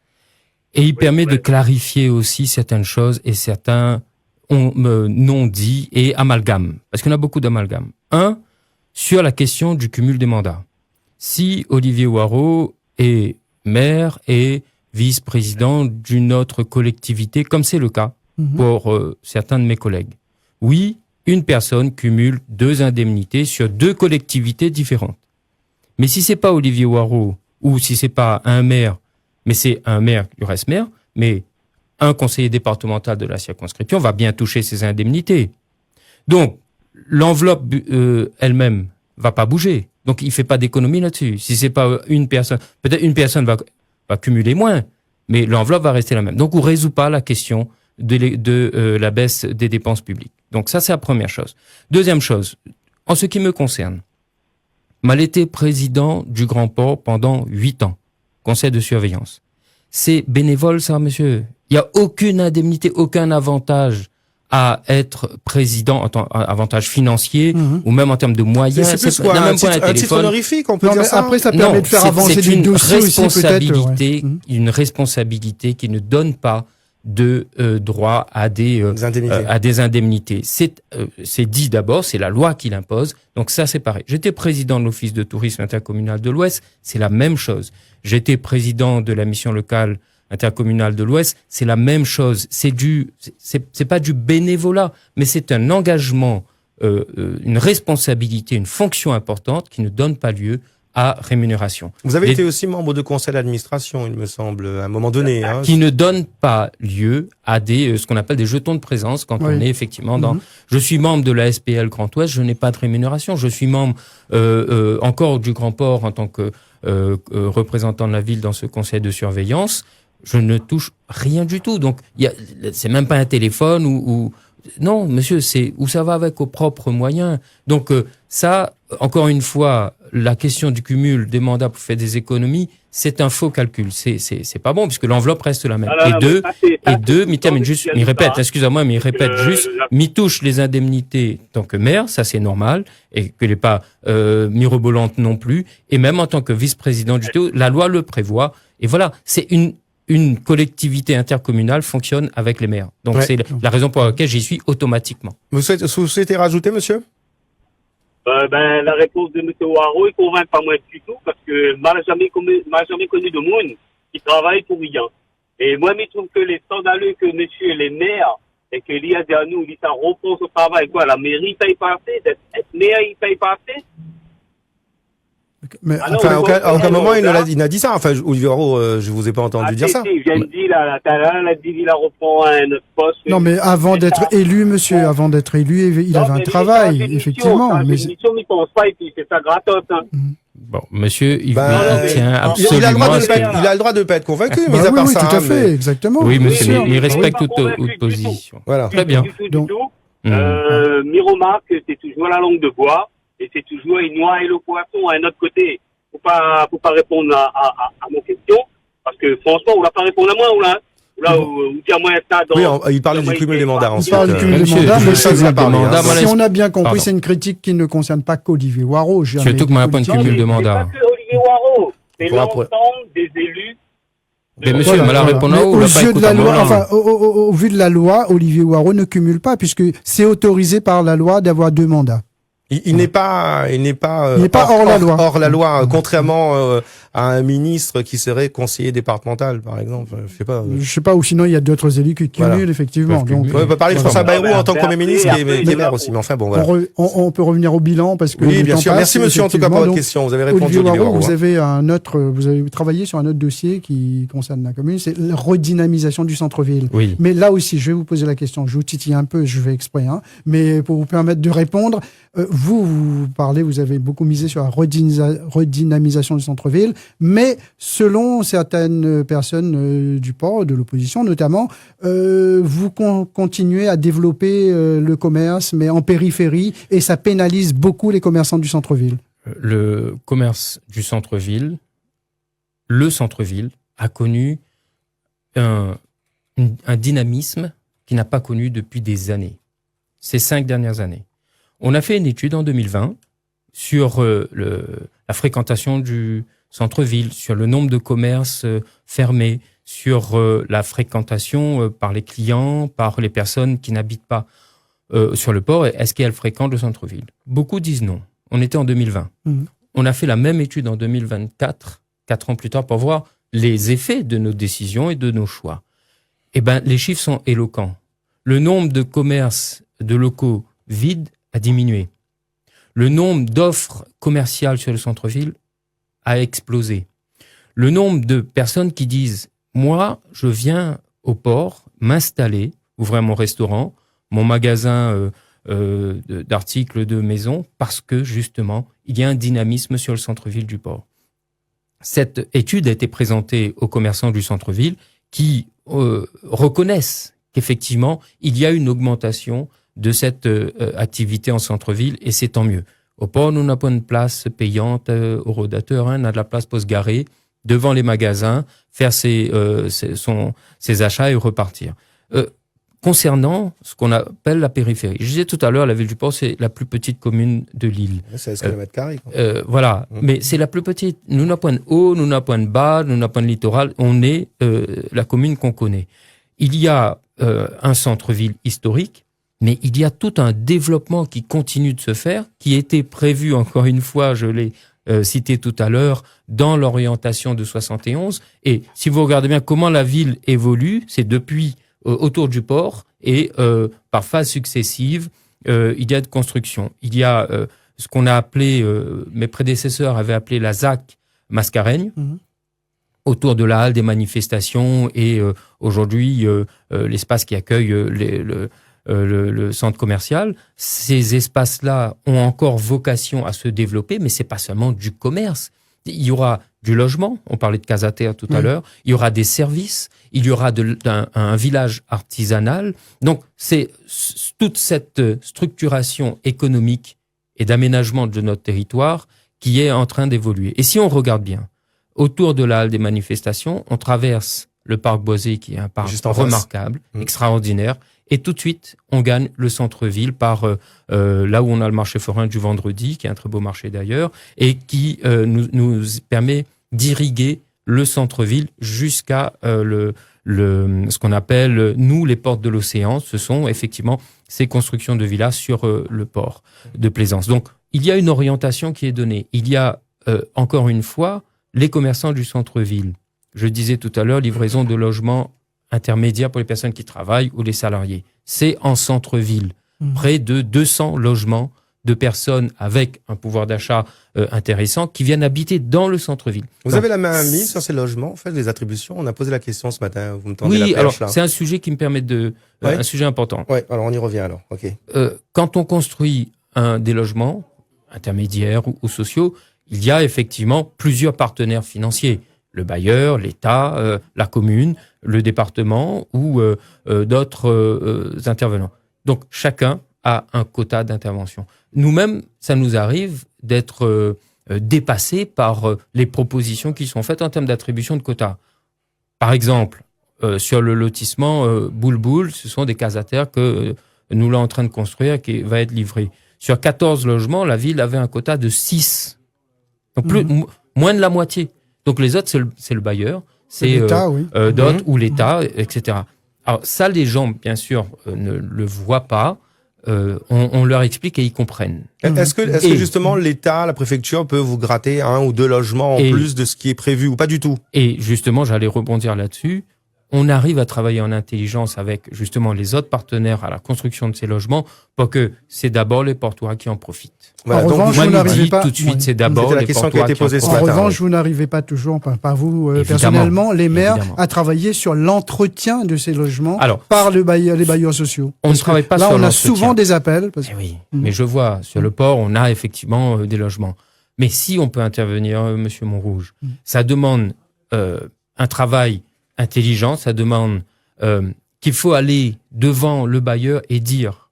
et il permet de clarifier aussi certaines choses et certains non-dits et amalgames, parce qu'on a beaucoup d'amalgames. Sur la question du cumul des mandats. Si Olivier Waro est maire et vice-président d'une autre collectivité, comme c'est le cas pour certains de mes collègues, oui, une personne cumule 2 indemnités sur 2 collectivités différentes. Mais si c'est pas Olivier Waro, ou si c'est pas un maire, mais c'est un maire, il reste maire, mais un conseiller départemental de la circonscription va bien toucher ses indemnités. Donc, l'enveloppe elle-même va pas bouger. Donc, il fait pas d'économie là-dessus. Si c'est pas une personne, peut-être une personne va cumuler moins, mais l'enveloppe va rester la même. Donc, on résout pas la question de la baisse des dépenses publiques. Donc, ça, c'est la première chose. Deuxième chose, en ce qui me concerne, j'ai été président du Grand Port pendant 8 ans, conseil de surveillance. C'est bénévole, ça, monsieur. Il n'y a aucune indemnité, aucun avantage à être président, avantage financier, ou même en termes de moyens. C'est plus quoi, un titre honorifique, on peut dire ça? Après, ça permet de faire avancer des dossiers aussi, peut-être. Une responsabilité qui ne donne pas de droit à des indemnités. C'est dit d'abord, c'est la loi qui l'impose. Donc ça, c'est pareil. J'étais président de l'Office de tourisme intercommunal de l'Ouest, c'est la même chose. J'étais président de la mission locale intercommunale de l'Ouest, c'est la même chose. C'est pas du bénévolat, mais c'est un engagement, une responsabilité, une fonction importante qui ne donne pas lieu à rémunération. Vous avez été aussi membre de conseil d'administration, il me semble, à un moment donné. Qui ne donne pas lieu à ce qu'on appelle des jetons de présence quand on est effectivement dans... Je suis membre de la SPL Grand Ouest, je n'ai pas de rémunération. Je suis membre encore du Grand Port en tant que représentant de la ville dans ce conseil de surveillance. Je ne touche rien du tout. Donc, c'est même pas un téléphone ou non, monsieur, c'est où ça va avec aux propres moyens. Donc, Ça, encore une fois, la question du cumul des mandats pour faire des économies, c'est un faux calcul. C'est pas bon puisque l'enveloppe reste la même. Il répète, excusez-moi, mais il répète juste, m'y touche les indemnités tant que maire, ça c'est normal, et que n'est pas mirobolante non plus. Et même en tant que vice-président du TO, la loi le prévoit. Et voilà, c'est une collectivité intercommunale fonctionne avec les maires. Donc c'est la raison pour laquelle j'y suis automatiquement. Vous souhaitez rajouter, monsieur? La réponse de M. Waro, il convainc pas moi du tout, parce que m'a jamais connu de monde qui travaille pour rien. Et moi, je trouve que les scandaleux que monsieur les maires, et que l'IA à nous, il ça repense au travail, quoi, la mairie paye pas assez, être maire, il paye pas assez. Mais, à aucun moment il n'a dit ça. Enfin, Olivier Waro, je vous ai pas entendu dire ça. Je viens de dire, il reprend un autre poste. Non, mais avant d'être élu, monsieur, il avait un travail, effectivement. Mais il pense pas, et puis c'est ça gratos, hein. Bon, monsieur, il tient absolument. Il a le droit de pas être convaincu, mais à part ça. Tout à fait, exactement. Oui, monsieur, il respecte toute position. Voilà. Très bien. Miromarque, c'est toujours la langue de bois. Et c'est toujours une noix et le poisson à un autre côté. Faut pas répondre à mon question. Parce que, franchement, on l'a pas répondu à moi, ou dire moi ça dans. Oui, il parlait du cumul des mandats. Il parle du cumul des mandats, mais si on a bien compris, c'est une critique qui ne concerne pas qu'Olivier Waro. Surtout que moi, pas de cumul de mandats. C'est pas que Olivier Waro. C'est l'ensemble des élus. Mais monsieur, il m'a la répondu au vu de la loi, Olivier Waro ne cumule pas, puisque c'est autorisé par la loi d'avoir 2 mandats. Il n'est pas hors la loi, contrairement à un ministre qui serait conseiller départemental, par exemple. Je sais pas. Ou sinon il y a d'autres élus qui cumulent, effectivement. Donc, on peut parler de François Bayrou en tant que Premier ministre, qui est maire aussi. Mais enfin, bon, voilà. On peut revenir au bilan parce que. Oui, bien sûr. Merci, monsieur, en tout cas, pour votre question. Vous avez répondu, Olivier Waro. Vous avez travaillé sur un autre dossier qui concerne la commune, c'est la redynamisation du centre-ville. Oui. Mais là aussi, je vais vous poser la question. Je vous titille un peu, je vais exprès, mais pour vous permettre de répondre, vous avez beaucoup misé sur la redynamisation du centre-ville, mais selon certaines personnes du port, de l'opposition notamment, vous continuez à développer le commerce, mais en périphérie, et ça pénalise beaucoup les commerçants du centre-ville. Le commerce du centre-ville, le centre-ville, a connu un dynamisme qu'il n'a pas connu depuis des années, ces 5 dernières années. On a fait une étude en 2020 sur la fréquentation du centre-ville, sur le nombre de commerces fermés, sur la fréquentation par les clients, par les personnes qui n'habitent pas sur le port. Est-ce qu'elles fréquentent le centre-ville? Beaucoup disent non. On était en 2020. On a fait la même étude en 2024, 4 ans plus tard, pour voir les effets de nos décisions et de nos choix. Eh ben, les chiffres sont éloquents. Le nombre de commerces, de locaux vides a diminué. Le nombre d'offres commerciales sur le centre-ville a explosé. Le nombre de personnes qui disent « Moi, je viens au port m'installer, ouvrir mon restaurant, mon magasin d'articles de maison, parce que, justement, il y a un dynamisme sur le centre-ville du port. » Cette étude a été présentée aux commerçants du centre-ville qui reconnaissent qu'effectivement, il y a une augmentation de cette activité en centre-ville, et c'est tant mieux. Au port, nous n'avons pas une place payante au rodateur, on a de la place pour se garer devant les magasins, faire ses achats et repartir. Concernant ce qu'on appelle la périphérie, je disais tout à l'heure, la ville du port, c'est la plus petite commune de l'île. C'est 16 km². Voilà, mais c'est la plus petite. Nous n'avons point de haut, nous n'avons point de bas, nous n'avons point de littoral, on est la commune qu'on connaît. Il y a un centre-ville historique, mais il y a tout un développement qui continue de se faire, qui était prévu, encore une fois, je l'ai cité tout à l'heure, dans l'orientation de 71. Et si vous regardez bien comment la ville évolue, c'est depuis autour du port et par phases successives, il y a de construction. Il y a ce qu'on a appelé, mes prédécesseurs avaient appelé la ZAC Mascareigne, autour de la halle des manifestations et aujourd'hui l'espace qui accueille le centre commercial. Ces espaces-là ont encore vocation à se développer, mais c'est pas seulement du commerce. Il y aura du logement, on parlait de Casaterre tout à l'heure, il y aura des services, il y aura un village artisanal. Donc c'est toute cette structuration économique et d'aménagement de notre territoire qui est en train d'évoluer. Et si on regarde bien, autour de la halle des manifestations, on traverse le parc Boisé, qui est un parc remarquable, extraordinaire, et tout de suite, on gagne le centre-ville par là où on a le marché forain du vendredi, qui est un très beau marché d'ailleurs, et qui nous permet d'irriguer le centre-ville jusqu'à ce qu'on appelle, nous, les portes de l'océan. Ce sont effectivement ces constructions de villas sur le port de Plaisance. Donc, il y a une orientation qui est donnée. Il y a, encore une fois, les commerçants du centre-ville. Je disais tout à l'heure, livraison de logements intermédiaires pour les personnes qui travaillent ou les salariés. C'est en centre-ville. Près de 200 logements de personnes avec un pouvoir d'achat intéressant qui viennent habiter dans le centre-ville. Vous avez la main mise sur ces logements, en fait, les attributions. On a posé la question ce matin. Vous me tendez la perche, alors là. c'est un sujet qui me permet un sujet important. Ouais, alors on y revient alors. Ok. Quand on construit des logements intermédiaires ou sociaux, il y a effectivement plusieurs partenaires financiers. Le bailleur, l'État, la commune, le département ou d'autres intervenants. Donc chacun a un quota d'intervention. Nous-mêmes, ça nous arrive d'être dépassés par les propositions qui sont faites en termes d'attribution de quotas. Par exemple, sur le lotissement Boule-Boule, ce sont des casataires que nous sommes en train de construire et qui va être livré. Sur 14 logements, la ville avait un quota de 6. Donc moins de la moitié. Donc les autres, c'est le bailleur, c'est l'État, d'autres ou l'État, etc. Alors ça, les gens, bien sûr, ne le voient pas. On leur explique et ils comprennent. Est-ce que justement l'État, la préfecture peut vous gratter 1 ou 2 logements en plus de ce qui est prévu ou pas du tout? Et justement, j'allais rebondir là-dessus. On arrive à travailler en intelligence avec justement les autres partenaires à la construction de ces logements pour que c'est d'abord les portoirs qui en profitent. Voilà, en revanche, vous n'arrivez pas tout de suite, c'est d'abord les portoirs qui en profitent. En revanche, vous n'arrivez pas toujours, pas vous personnellement, les maires, à travailler sur l'entretien de ces logements par les bailleurs sociaux. On ne travaille pas sur l'entretien. Là, on a souvent des appels. Oui, mais je vois, sur le port, on a effectivement des logements. Mais si on peut intervenir, Monsieur Montrouge, ça demande un travail intelligent, ça demande qu'il faut aller devant le bailleur et dire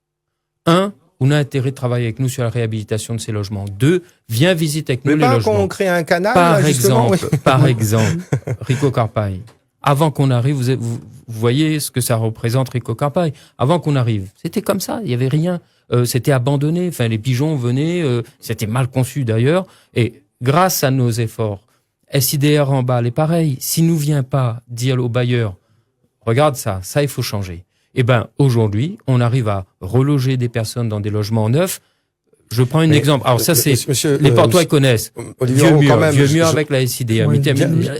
1, on a intérêt de travailler avec nous sur la réhabilitation de ces logements. 2, viens visiter avec nous les logements. Qu'on crée un canal, par exemple, Rico Carpaille. Avant qu'on arrive, vous voyez ce que ça représente, Rico Carpaille. Avant qu'on arrive, c'était comme ça, il n'y avait rien. C'était abandonné, enfin les pigeons venaient, c'était mal conçu d'ailleurs. Et grâce à nos efforts, SIDR en bas, est pareil. S'il ne nous vient pas dire au bailleur, regarde ça il faut changer. Eh ben, aujourd'hui, on arrive à reloger des personnes dans des logements neufs. Je prends un exemple. Alors ça, c'est les portois connaissent. Vieux mur avec la SIDR. Oui,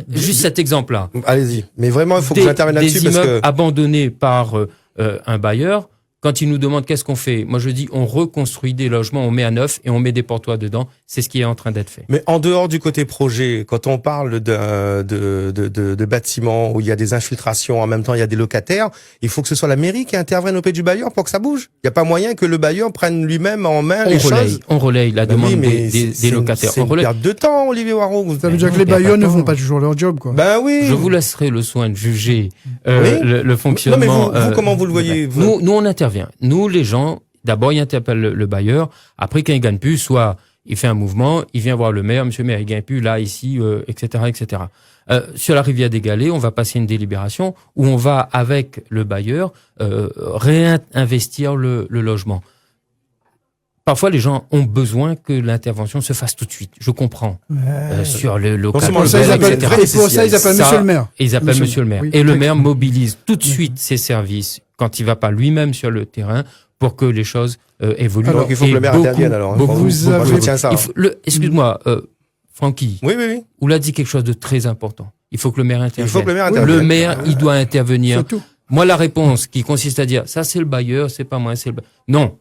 juste cet exemple-là. Allez-y. Mais vraiment, il faut que j'intervienne là-dessus. Des immeubles abandonnés par un bailleur. Quand il nous demande qu'est-ce qu'on fait, moi je dis on reconstruit des logements, on met à neuf et on met des portois dedans. C'est ce qui est en train d'être fait. Mais en dehors du côté projet, quand on parle de bâtiments où il y a des infiltrations, en même temps il y a des locataires, il faut que ce soit la mairie qui intervienne auprès du bailleur pour que ça bouge. Il n'y a pas moyen que le bailleur prenne lui-même en main les choses. On relaye la demande des locataires. C'est une perte de temps, Olivier Waro. Ça veut dire que les bailleurs ne font pas toujours leur job, quoi. Ben oui. Je vous laisserai le soin de juger le fonctionnement. Non, mais vous comment vous le voyez? Nous on intervient. Nous, les gens, d'abord, ils interpellent le bailleur. Après, quand il gagne plus, soit il fait un mouvement, il vient voir le maire, monsieur le maire, il gagne plus, là, ici, etc., etc. Sur la rivière des Galets, on va passer une délibération où on va, avec le bailleur, réinvestir le logement. Parfois, les gens ont besoin que l'intervention se fasse tout de suite. Je comprends. Sur le local. Et pour ça, ils appellent monsieur le maire. Ils appellent monsieur le maire. Et le maire mobilise tout de suite ses services quand il va pas lui-même sur le terrain pour que les choses évoluent. Donc il faut que le maire intervienne alors. Excuse-moi, Francky. Oui. Vous l'a dit quelque chose de très important. Il faut que le maire intervienne. Il faut que le maire intervienne. Le maire, il doit intervenir. Moi, la réponse qui consiste à dire ça c'est le bailleur, c'est pas moi, c'est le bailleur. Non.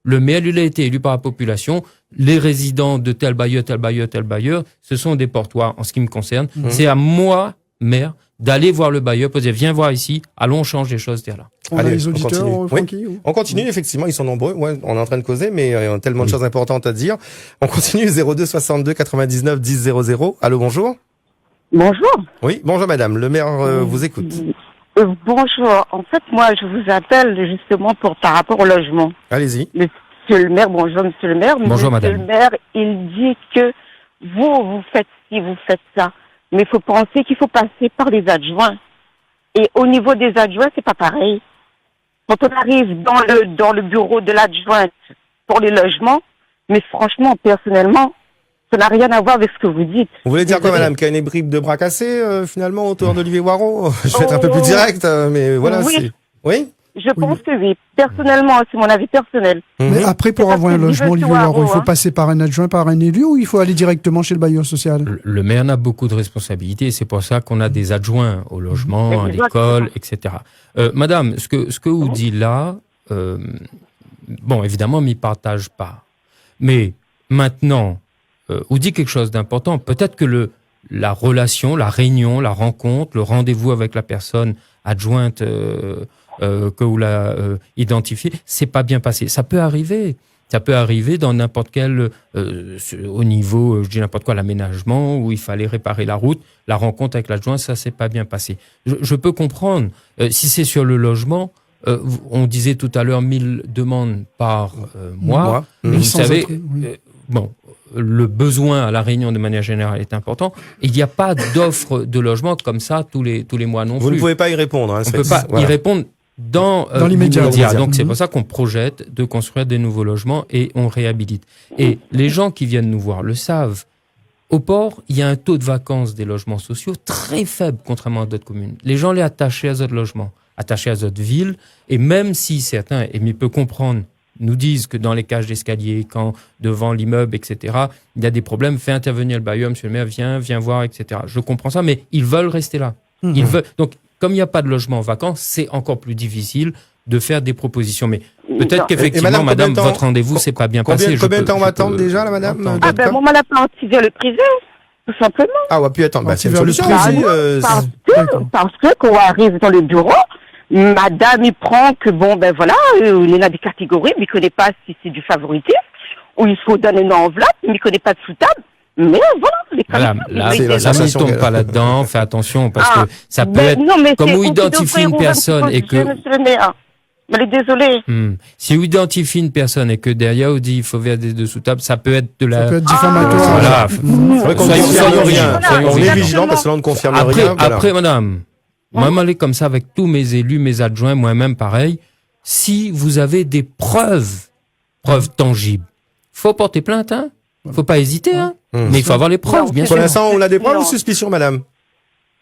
Le maire, lui, il a été élu par la population. Les résidents de tel bailleur, ce sont des portoirs en ce qui me concerne. C'est à moi, maire, d'aller voir le bailleur, pour dire, viens voir ici, allons changer les choses là. On a les auditeurs, Francky, on continue, effectivement, ils sont nombreux. Ouais, on est en train de causer, mais il y a tellement de choses importantes à dire. On continue, 02 62 99 10 00. Allô, bonjour. Bonjour. Oui, bonjour madame, le maire vous écoute. Bonjour. En fait, moi, je vous appelle justement par rapport au logement. Allez-y. Monsieur le maire, bonjour Monsieur le maire. Bonjour, Monsieur madame. le maire, il dit que vous faites ci, vous faites ça. Mais il faut penser qu'il faut passer par les adjoints. Et au niveau des adjoints, c'est pas pareil. Quand on arrive dans le bureau de l'adjointe pour les logements, mais franchement, personnellement, ça n'a rien à voir avec ce que vous dites. Vous voulez dire quoi, Désolée. madame, qu'il y a une bribes de bras cassés, finalement, autour d'Olivier Warraud? Je vais être un peu plus direct, mais voilà, Oui. c'est... Oui? Je pense que oui. Personnellement, c'est mon avis personnel. Mais Mhm. après, pour C'est avoir un parce que logement, Monsieur Olivier Warraud, il Warraud, faut hein. passer par un adjoint, par un élu, ou il faut aller directement chez le bailleur social? Le maire a beaucoup de responsabilités, c'est pour ça qu'on a des adjoints au logement, à Exactement. l'école, etc. Madame, ce que vous dit là, bon, évidemment, m'y partage pas. Mais maintenant, vous dit quelque chose d'important. Peut-être que la relation, la réunion, la rencontre, le rendez-vous avec la personne adjointe que vous l'a identifié, c'est pas bien passé. Ça peut arriver. Ça peut arriver dans n'importe quel, au niveau, je dis n'importe quoi, l'aménagement, où il fallait réparer la route, la rencontre avec l'adjoint, ça s'est pas bien passé. Je peux comprendre. Si c'est sur le logement, on disait tout à l'heure 1000 demandes par mois. Moi. Et vous 800 savez, autres, oui. bon, le besoin à la Réunion de manière générale est important. Et il n'y a pas d'offre de logement comme ça tous les mois non Vous plus. ne pouvez pas y répondre, hein, On ne peut pas y répondre dans l'immédiat. Donc c'est Mhm. pour ça qu'on projette de construire des nouveaux logements et on réhabilite. Et les gens qui viennent nous voir le savent. Au port, il y a un taux de vacances des logements sociaux très faible, contrairement à d'autres communes. Les gens les attachés à d'autres logements, attachés à d'autres villes, et même si certains, et m'y peut comprendre, nous disent que dans les cages d'escalier, quand devant l'immeuble, etc., il y a des problèmes, fait intervenir le bailleur, monsieur le maire, viens voir, etc. Je comprends ça, mais ils veulent rester là. Mhm. Ils veulent. Donc, comme il n'y a pas de logement vacant, c'est encore plus difficile de faire des propositions. Mais peut-être Non. qu'effectivement, Et madame, madame, combien de temps- votre rendez-vous s'est pas bien passé. Combien de temps on va attendre déjà, là, madame? entendre. Ah ben, moi, on l'a pas anti le privé, tout simplement. Ah, on va plus attendre. Bah, c'est une vers le solution privé. aussi. Parce que quand on arrive dans le bureau, madame, il prend que bon, ben voilà, il y a des catégories, mais il connaît pas si c'est du favoritisme, ou il faut donner une enveloppe, mais il connaît pas de sous-table. Mais voilà, les Madame, là, C'est la ça ne sensation tombe qu'elle a. pas là-dedans. Fais attention parce Ah, que ça peut ben, être. non, mais comme c'est vous vous qui identifiez devrez une ouvrir un petit personne peu et le que- jeu, monsieur le maire. Mais elle est désolée. Si vous identifiez une personne et que derrière vous dit il faut vers des dessous tables, ça peut être de Ça la. peut être diffamatoire. Voilà. C'est vrai qu'on ne Soyons- confirme soyons rien. vigilants, soyons On est vigilants. vigilant parce que là, on ne confirme Après, rien. Voilà. après, madame, moi, m'aller comme ça avec tous mes élus, mes adjoints, moi-même, pareil. Si vous avez des preuves tangibles, faut porter plainte, hein. Faut pas hésiter, hein. Hum. Mais il faut avoir les preuves, Non, bien Pour sûr. l'instant, on a des preuves Non. ou suspicions, madame?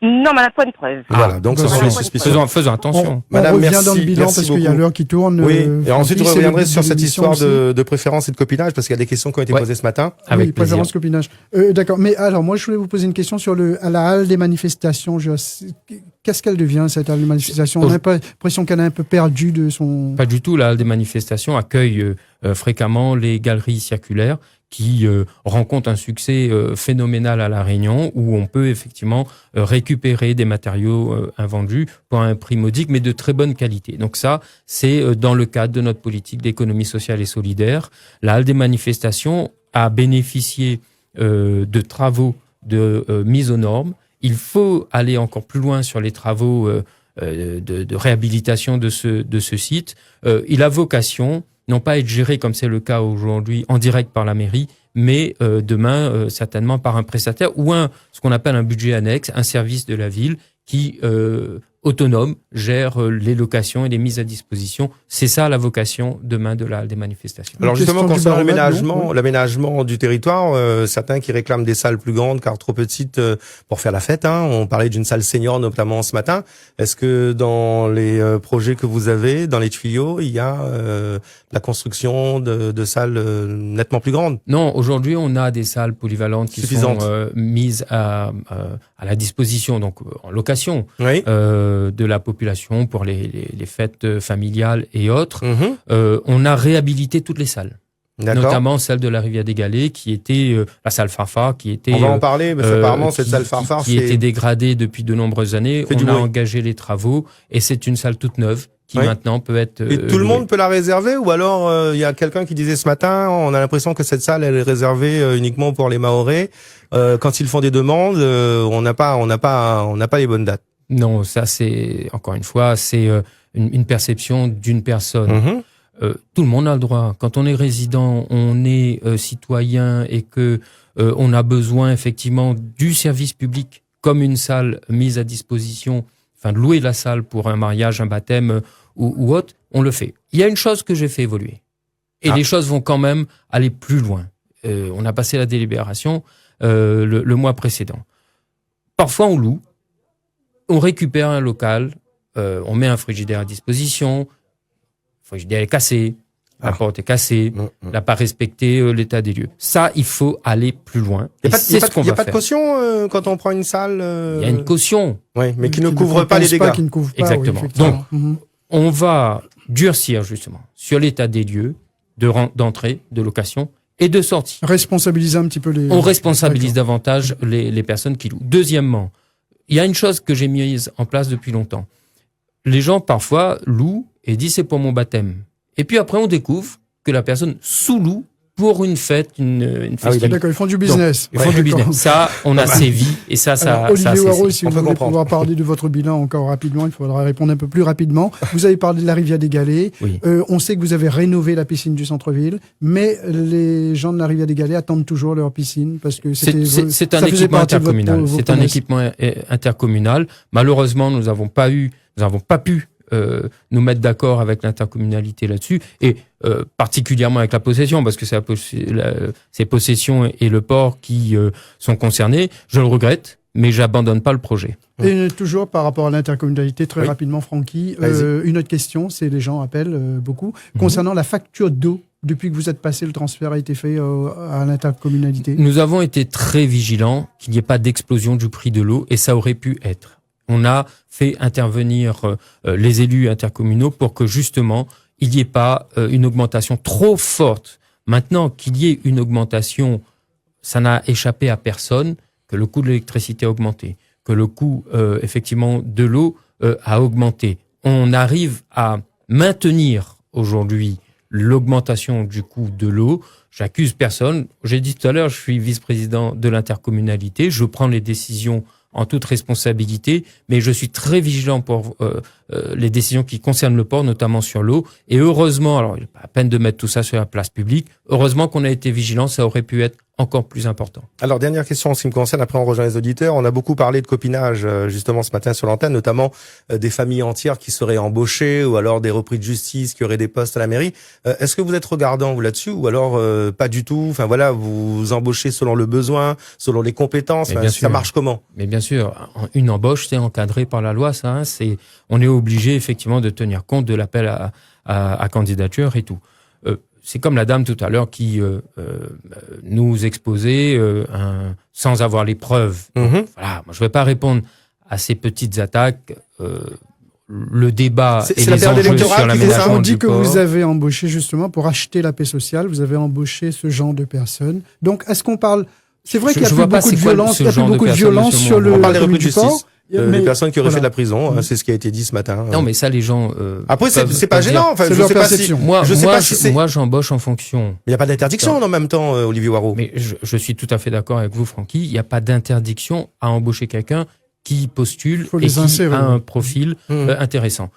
Non, mais elle n'a pas de preuve. Voilà, donc ce voilà. sont les suspicions. Faisons attention. On Madame, revient merci, dans le bilan merci parce qu'il y a beaucoup. l'heure qui tourne. Oui, et ensuite je Francky, c'est le reviendrai but sur de cette l'émission histoire aussi. de préférence et de copinage, parce qu'il y a des questions qui ont été Ouais. posées ce matin. Avec Oui, plaisir. préférence copinage. D'accord. Mais alors, moi, je voulais vous poser une question sur à la halle des manifestations. Qu'est-ce qu'elle devient, cette halle des manifestations? On a l'impression qu'elle a un peu perdu de son... Pas du tout. La halle des manifestations accueille fréquemment les galeries circulaires qui rencontrent un succès phénoménal à La Réunion, où on peut effectivement récupérer des matériaux invendus pour un prix modique, mais de très bonne qualité. Donc ça, c'est dans le cadre de notre politique d'économie sociale et solidaire. La halle des manifestations a bénéficié de travaux de mise aux normes. Il faut aller encore plus loin sur les travaux de réhabilitation de ce site. Il a vocation non pas à être géré comme c'est le cas aujourd'hui en direct par la mairie, mais demain certainement par un prestataire ou ce qu'on appelle un budget annexe, un service de la ville qui autonome gère les locations et les mises à disposition. C'est ça la vocation demain de la halle des manifestations. Alors Une justement, question du concernant baromètre, non? l'aménagement du territoire, certains qui réclament des salles plus grandes car trop petites pour faire la fête. Hein. On parlait d'une salle senior notamment ce matin. Est-ce que dans les projets que vous avez, dans les tuyaux, il y a la construction de salles nettement plus grandes? Non, aujourd'hui, on a des salles polyvalentes qui Suffisantes. sont mises à la disposition, donc en location, Oui. de la population pour les fêtes familiales et autres. Mhm. On a réhabilité toutes les salles, D'accord. notamment celle de la Rivière des Galets, qui était la salle Farfar, qui était On va en parler parce qu'apparemment cette salle Farfar, qui était dégradée depuis de nombreuses années. Fait du On a bruit. engagé les travaux et c'est une salle toute neuve qui Oui. maintenant peut être. Et tout le louée. monde peut la réserver ou alors il y a quelqu'un qui disait ce matin, on a l'impression que cette salle elle est réservée uniquement pour les Mahorais. Quand ils font des demandes, on n'a pas les bonnes dates. Non, ça c'est encore une fois c'est une perception d'une personne. Mhm. tout le monde a le droit. Quand on est résident, on est citoyen et que on a besoin effectivement du service public comme une salle mise à disposition, enfin de louer la salle pour un mariage, un baptême ou autre, on le fait. Il y a une chose que j'ai fait évoluer. Et les choses vont quand même aller plus loin. On a passé la délibération le mois précédent. Parfois, on loue, on récupère un local, on met un frigidaire à disposition, le frigidaire est cassé, la porte est cassée, n'a pas respecté l'état des lieux. Ça, il faut aller plus loin. Il n'y a pas de caution quand on prend une salle Il y a une caution. Oui, mais qui ne couvre pas les dégâts. Qui ne couvre pas, exactement. Donc, on va durcir justement sur l'état des lieux d'entrée, de location et de sortie. Responsabiliser un petit peu les... On responsabilise davantage les personnes qui louent. Deuxièmement, il y a une chose que j'ai mise en place depuis longtemps. Les gens parfois louent et disent c'est pour mon baptême. Et puis après on découvre que la personne sous-loue pour une fête, une festivité. D'accord, ils font du business. Donc, ils font du business. Ça, on a sévi et ça Olivier Waro, si on vous peut voulez comprendre. pouvoir parler de votre bilan encore rapidement, il faudra répondre un peu plus rapidement. Vous avez parlé de la rivière des Galets. Oui. On sait que vous avez rénové la piscine du centre-ville, mais les gens de la rivière des Galets attendent toujours leur piscine parce que c'est un équipement intercommunal. C'est un équipement intercommunal. Malheureusement, nous n'avons pas pu nous mettre d'accord avec l'intercommunalité là-dessus et particulièrement avec la possession parce que c'est possession et le port qui sont concernés. Je le regrette, mais j'abandonne pas le projet. Et toujours par rapport à l'intercommunalité, très rapidement, Francky, une autre question, c'est les gens appellent beaucoup, concernant la facture d'eau. Depuis que vous êtes passé, le transfert a été fait à l'intercommunalité. Nous avons été très vigilants qu'il n'y ait pas d'explosion du prix de l'eau et ça aurait pu être. On a fait intervenir les élus intercommunaux pour que justement il n'y ait pas une augmentation trop forte. Maintenant qu'il y ait une augmentation, ça n'a échappé à personne que le coût de l'électricité a augmenté, que le coût effectivement de l'eau a augmenté. On arrive à maintenir aujourd'hui l'augmentation du coût de l'eau. J'accuse personne. J'ai dit tout à l'heure, je suis vice-président de l'intercommunalité. Je prends les décisions en toute responsabilité, mais je suis très vigilant pour les décisions qui concernent le port, notamment sur l'eau. Et heureusement, alors il n'est pas à peine de mettre tout ça sur la place publique, heureusement qu'on a été vigilant, ça aurait pu être encore plus important. Alors, dernière question en ce qui me concerne, après on rejoint les auditeurs. On a beaucoup parlé de copinage justement ce matin sur l'antenne, notamment des familles entières qui seraient embauchées ou alors des repris de justice qui auraient des postes à la mairie. Est-ce que vous êtes regardant vous là-dessus ou alors pas du tout? Enfin voilà, vous embauchez selon le besoin, selon les compétences. Enfin, ça marche comment? Mais bien sûr, une embauche, c'est encadré par la loi, ça. On est obligé effectivement de tenir compte de l'appel à candidature et tout. C'est comme la dame tout à l'heure qui nous exposait sans avoir les preuves. Donc, voilà, moi je vais pas répondre à ces petites attaques. Le débat et les enjeux sur l'aménagement on du dit que port. vous avez embauché justement pour acheter la paix sociale. Vous avez embauché ce genre de personnes. Donc, est-ce qu'on parle? C'est vrai qu'il y a plus beaucoup de violence. Il y a plus beaucoup de violence sur le. On parle des repris de du port. justice. Les personnes qui auraient fait de la prison, c'est ce qui a été dit ce matin. Non, mais ça, les gens. Après, c'est pas gênant. Enfin, c'est je leur sais pas si. perception. Moi, j'embauche en fonction. Il n'y a pas d'interdiction en même temps, Olivier Waro. Mais je suis tout à fait d'accord avec vous, Francky. Il n'y a pas d'interdiction à embaucher quelqu'un qui postule et qui a un profil intéressant.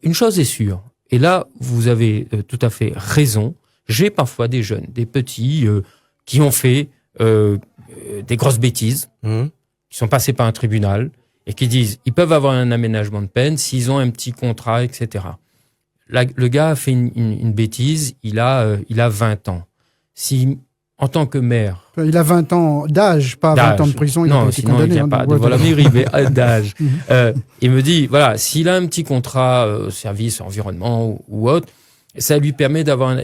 Une chose est sûre, et là, vous avez tout à fait raison. J'ai parfois des jeunes, des petits, qui ont fait des grosses bêtises, qui sont passés par un tribunal et qui disent ils peuvent avoir un aménagement de peine s'ils ont un petit contrat, etc. Là, le gars a fait une bêtise, il a 20 ans. Si, en tant que maire... Il a 20 ans d'âge, pas 20 ans de prison, il a été condamné. Non, il n'y a pas devant la mairie, mais d'âge. Il me dit, voilà, s'il a un petit contrat service, environnement ou autre, ça lui permet d'avoir...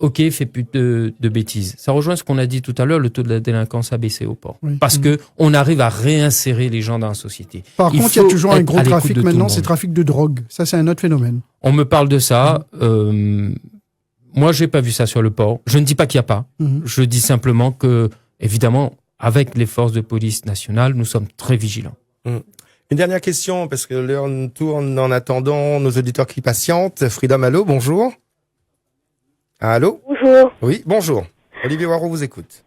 OK, fait plus de bêtises. Ça rejoint ce qu'on a dit tout à l'heure, le taux de la délinquance a baissé au port. Oui. Parce que on arrive à réinsérer les gens dans la société. Par contre, il y a toujours un gros trafic maintenant, c'est trafic de drogue. Ça, c'est un autre phénomène. On me parle de ça. Moi, j'ai pas vu ça sur le port. Je ne dis pas qu'il n'y a pas. Je dis simplement que, évidemment, avec les forces de police nationales, nous sommes très vigilants. Une dernière question, parce que l'heure nous tourne en attendant nos auditeurs qui patientent. Freedom, allô, bonjour. Allô? Bonjour. Oui, bonjour. Olivier Waro vous écoute.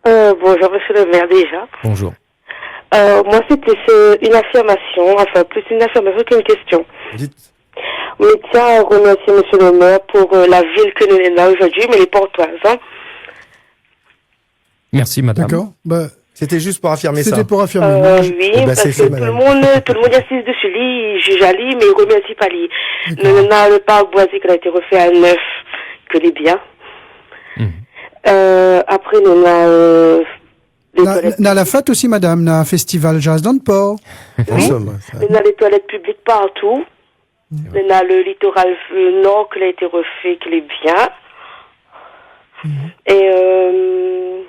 Bonjour, monsieur le maire, déjà. Bonjour. Moi, c'était une affirmation, enfin, plus une affirmation qu'une question. Dites. On tient à remercier monsieur le maire pour la ville que nous sommes là aujourd'hui, mais les portoises. Hein. Merci, madame. D'accord. Bah, C'était juste pour affirmer ça. c'était pour affirmer. Oui, ben, parce c'est que fait, tout madame. le monde assiste dessus lui, il juge à lui, mais il remercie pas lui. Nous avons le parc boisé qui a été refait à neuf, que les biens. Après, nous avons Na la fête aussi, madame, na un festival jazz dans le port. En somme, ça. nous avons les toilettes publiques partout. Nous avons le littoral nord qui a été refait, qui est bien. Et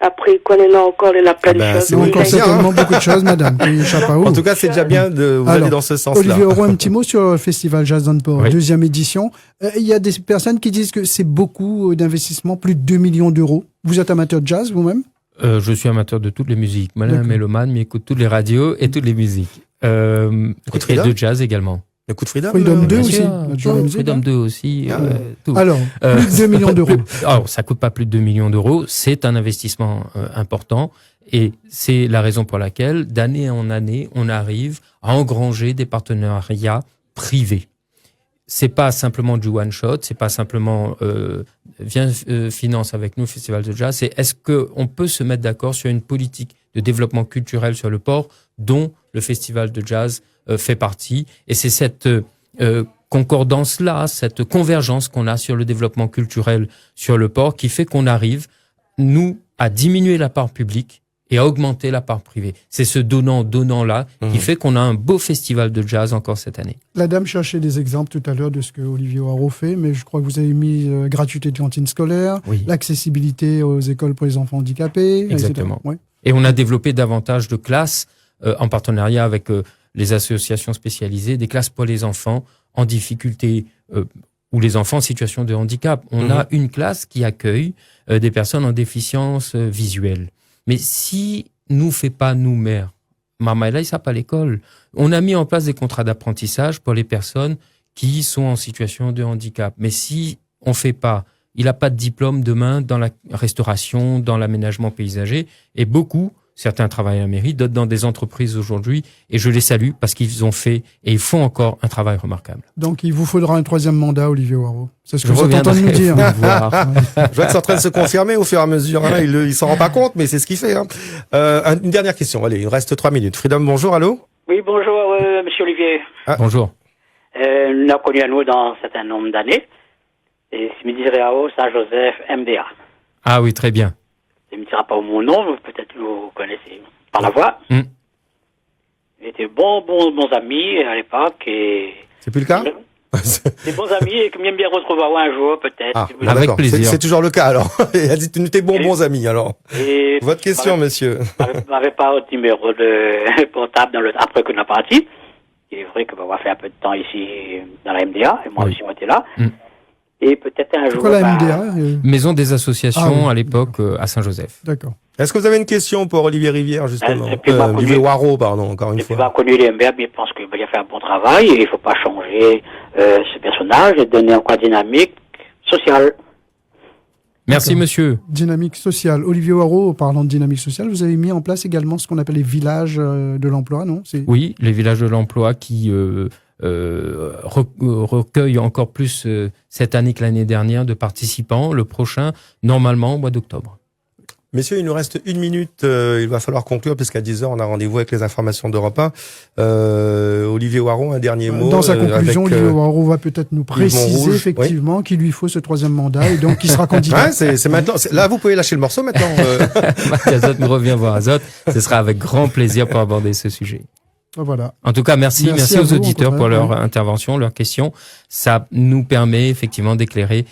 après, qu'on en a encore, il y en a plein de choses. c'est Donc, bon, encore bien, certainement beaucoup de choses, madame. Oui, chapeau. En tout cas, c'est déjà bien de vous Alors, aller dans ce sens-là. Olivier Auro, un petit mot sur le Festival Jazz dans le Port, Oui. deuxième édition. Il y a des personnes qui disent que c'est beaucoup d'investissement, plus de 2 millions d'euros. Vous êtes amateur de jazz vous-même? Je suis amateur de toutes les musiques. Malin D'accord. mélomane, mais écoute toutes les radios et toutes les musiques. Et Freedom de jazz également. Le coup de Freedom. Freedom 2 Bien aussi. sûr. Notre journée musique, Freedom hein. 2 aussi. Tout. Alors, plus de 2 millions d'euros. Alors, ça coûte pas plus de 2 millions d'euros. C'est un investissement important. Et c'est la raison pour laquelle, d'année en année, on arrive à engranger des partenariats privés. C'est pas simplement du one shot, c'est pas simplement viens finance avec nous festival de jazz. C'est est-ce que on peut se mettre d'accord sur une politique de développement culturel sur le port dont le festival de jazz fait partie. Et c'est cette concordance-là, cette convergence qu'on a sur le développement culturel sur le port qui fait qu'on arrive, nous, à diminuer la part publique et à augmenter la part privée. C'est ce donnant-donnant-là qui fait qu'on a un beau festival de jazz encore cette année. La dame cherchait des exemples tout à l'heure de ce que Olivier Auro fait, mais je crois que vous avez mis gratuité de cantine scolaire, Oui. l'accessibilité aux écoles pour les enfants handicapés. Exactement. Etc. Ouais. Et on a développé davantage de classes en partenariat avec les associations spécialisées, des classes pour les enfants en difficulté ou les enfants en situation de handicap. On a une classe qui accueille des personnes en déficience visuelle. Mais si nous fait pas nous maires, maman là il sera pas à l'école. On a mis en place des contrats d'apprentissage pour les personnes qui sont en situation de handicap. Mais si on fait pas, il a pas de diplôme demain dans la restauration, dans l'aménagement paysager, et beaucoup, certains travaillent à la mairie, d'autres dans des entreprises aujourd'hui, et je les salue parce qu'ils ont fait et ils font encore un travail remarquable. Donc, il vous faudra un troisième mandat, Olivier Auro. C'est ce que Je vous êtes en train de nous reviendrai dire. vous voir. Je vois que c'est en train de se confirmer au fur et à mesure. Hein. Il s'en rend pas compte, mais c'est ce qu'il fait. Hein. Une dernière question. Allez, il nous reste 3 minutes. Freedom, bonjour, allô? Oui, bonjour, monsieur Olivier. Bonjour. Nous avons connu à nous dans un certain nombre d'années. Et c'est Midi Réao, Saint-Joseph, MDA. Ah oui, très bien. Je ne me dira pas mon nom, peut-être vous connaissez par la voix. Mm. Ils étaient bons amis à l'époque. Et C'est plus le cas? des bons amis et que m'aime bien retrouver un jour, peut-être. Ah, Si vous- avec d'accord. plaisir. C'est toujours le cas, alors. Il a dit, tu étais bons amis, alors. Et Votre question, monsieur. vous n'avez pas votre numéro de portable après que nous sommes partis. Il est vrai que on va faire un peu de temps ici dans la MDA, et moi Oui. aussi on était là. Mm. Et peut-être un C'est jour. quoi la bah, MDA Maison des associations Ah oui. à l'époque à Saint-Joseph. D'accord. Est-ce que vous avez une question pour Olivier Rivière, justement? Et puis, ma Olivier Waro, pardon, encore une Et puis, fois. bah, connu les MBA, mais je pense qu'il a fait un bon travail et il ne faut pas changer ce personnage et donner encore dynamique sociale. Merci D'accord. monsieur. Dynamique sociale. Olivier Auro, parlant de dynamique sociale, vous avez mis en place également ce qu'on appelle les villages de l'emploi, non? Oui, les villages de l'emploi qui recueillent encore plus cette année que l'année dernière de participants. Le prochain, normalement, au mois d'octobre. Messieurs, il nous reste 1 minute. Il va falloir conclure puisqu'à 10h, on a rendez-vous avec les informations d'Europe 1. Olivier Waro, un dernier mot. Dans sa conclusion, avec, Olivier Auro va peut-être nous préciser Rouge, effectivement qu'il lui faut ce troisième mandat et donc qu'il sera candidat. Ouais, c'est maintenant. Là, vous pouvez lâcher le morceau maintenant. Azot nous revient voir Azot. Ce sera avec grand plaisir pour aborder ce sujet. Voilà. En tout cas, merci Merci à aux vous, auditeurs en tout pour cas, leur oui. intervention, leurs questions. Ça nous permet effectivement d'éclairer,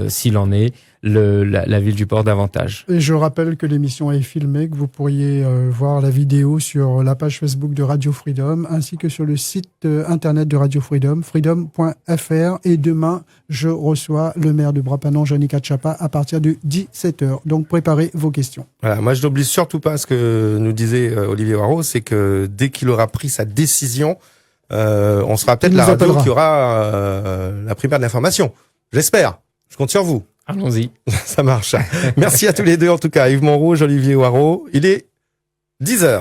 s'il en est, la ville du port davantage. Et je rappelle que l'émission est filmée, que vous pourriez voir la vidéo sur la page Facebook de Radio Freedom, ainsi que sur le site internet de Radio Freedom, freedom.fr. Et demain, je reçois le maire de Brapanon, Yannick Achapa, à partir de 17h. Donc, préparez vos questions. Voilà, moi, je n'oublie surtout pas ce que nous disait Olivier Waro, c'est que dès qu'il aura pris sa décision, on sera peut-être Il la nous radio appellera. qui aura la primaire de l'information. J'espère. Je compte sur vous. Allons-y. Ça marche. Merci à tous les deux, en tout cas. Yves Montrouge, Olivier Waro. Il est 10h.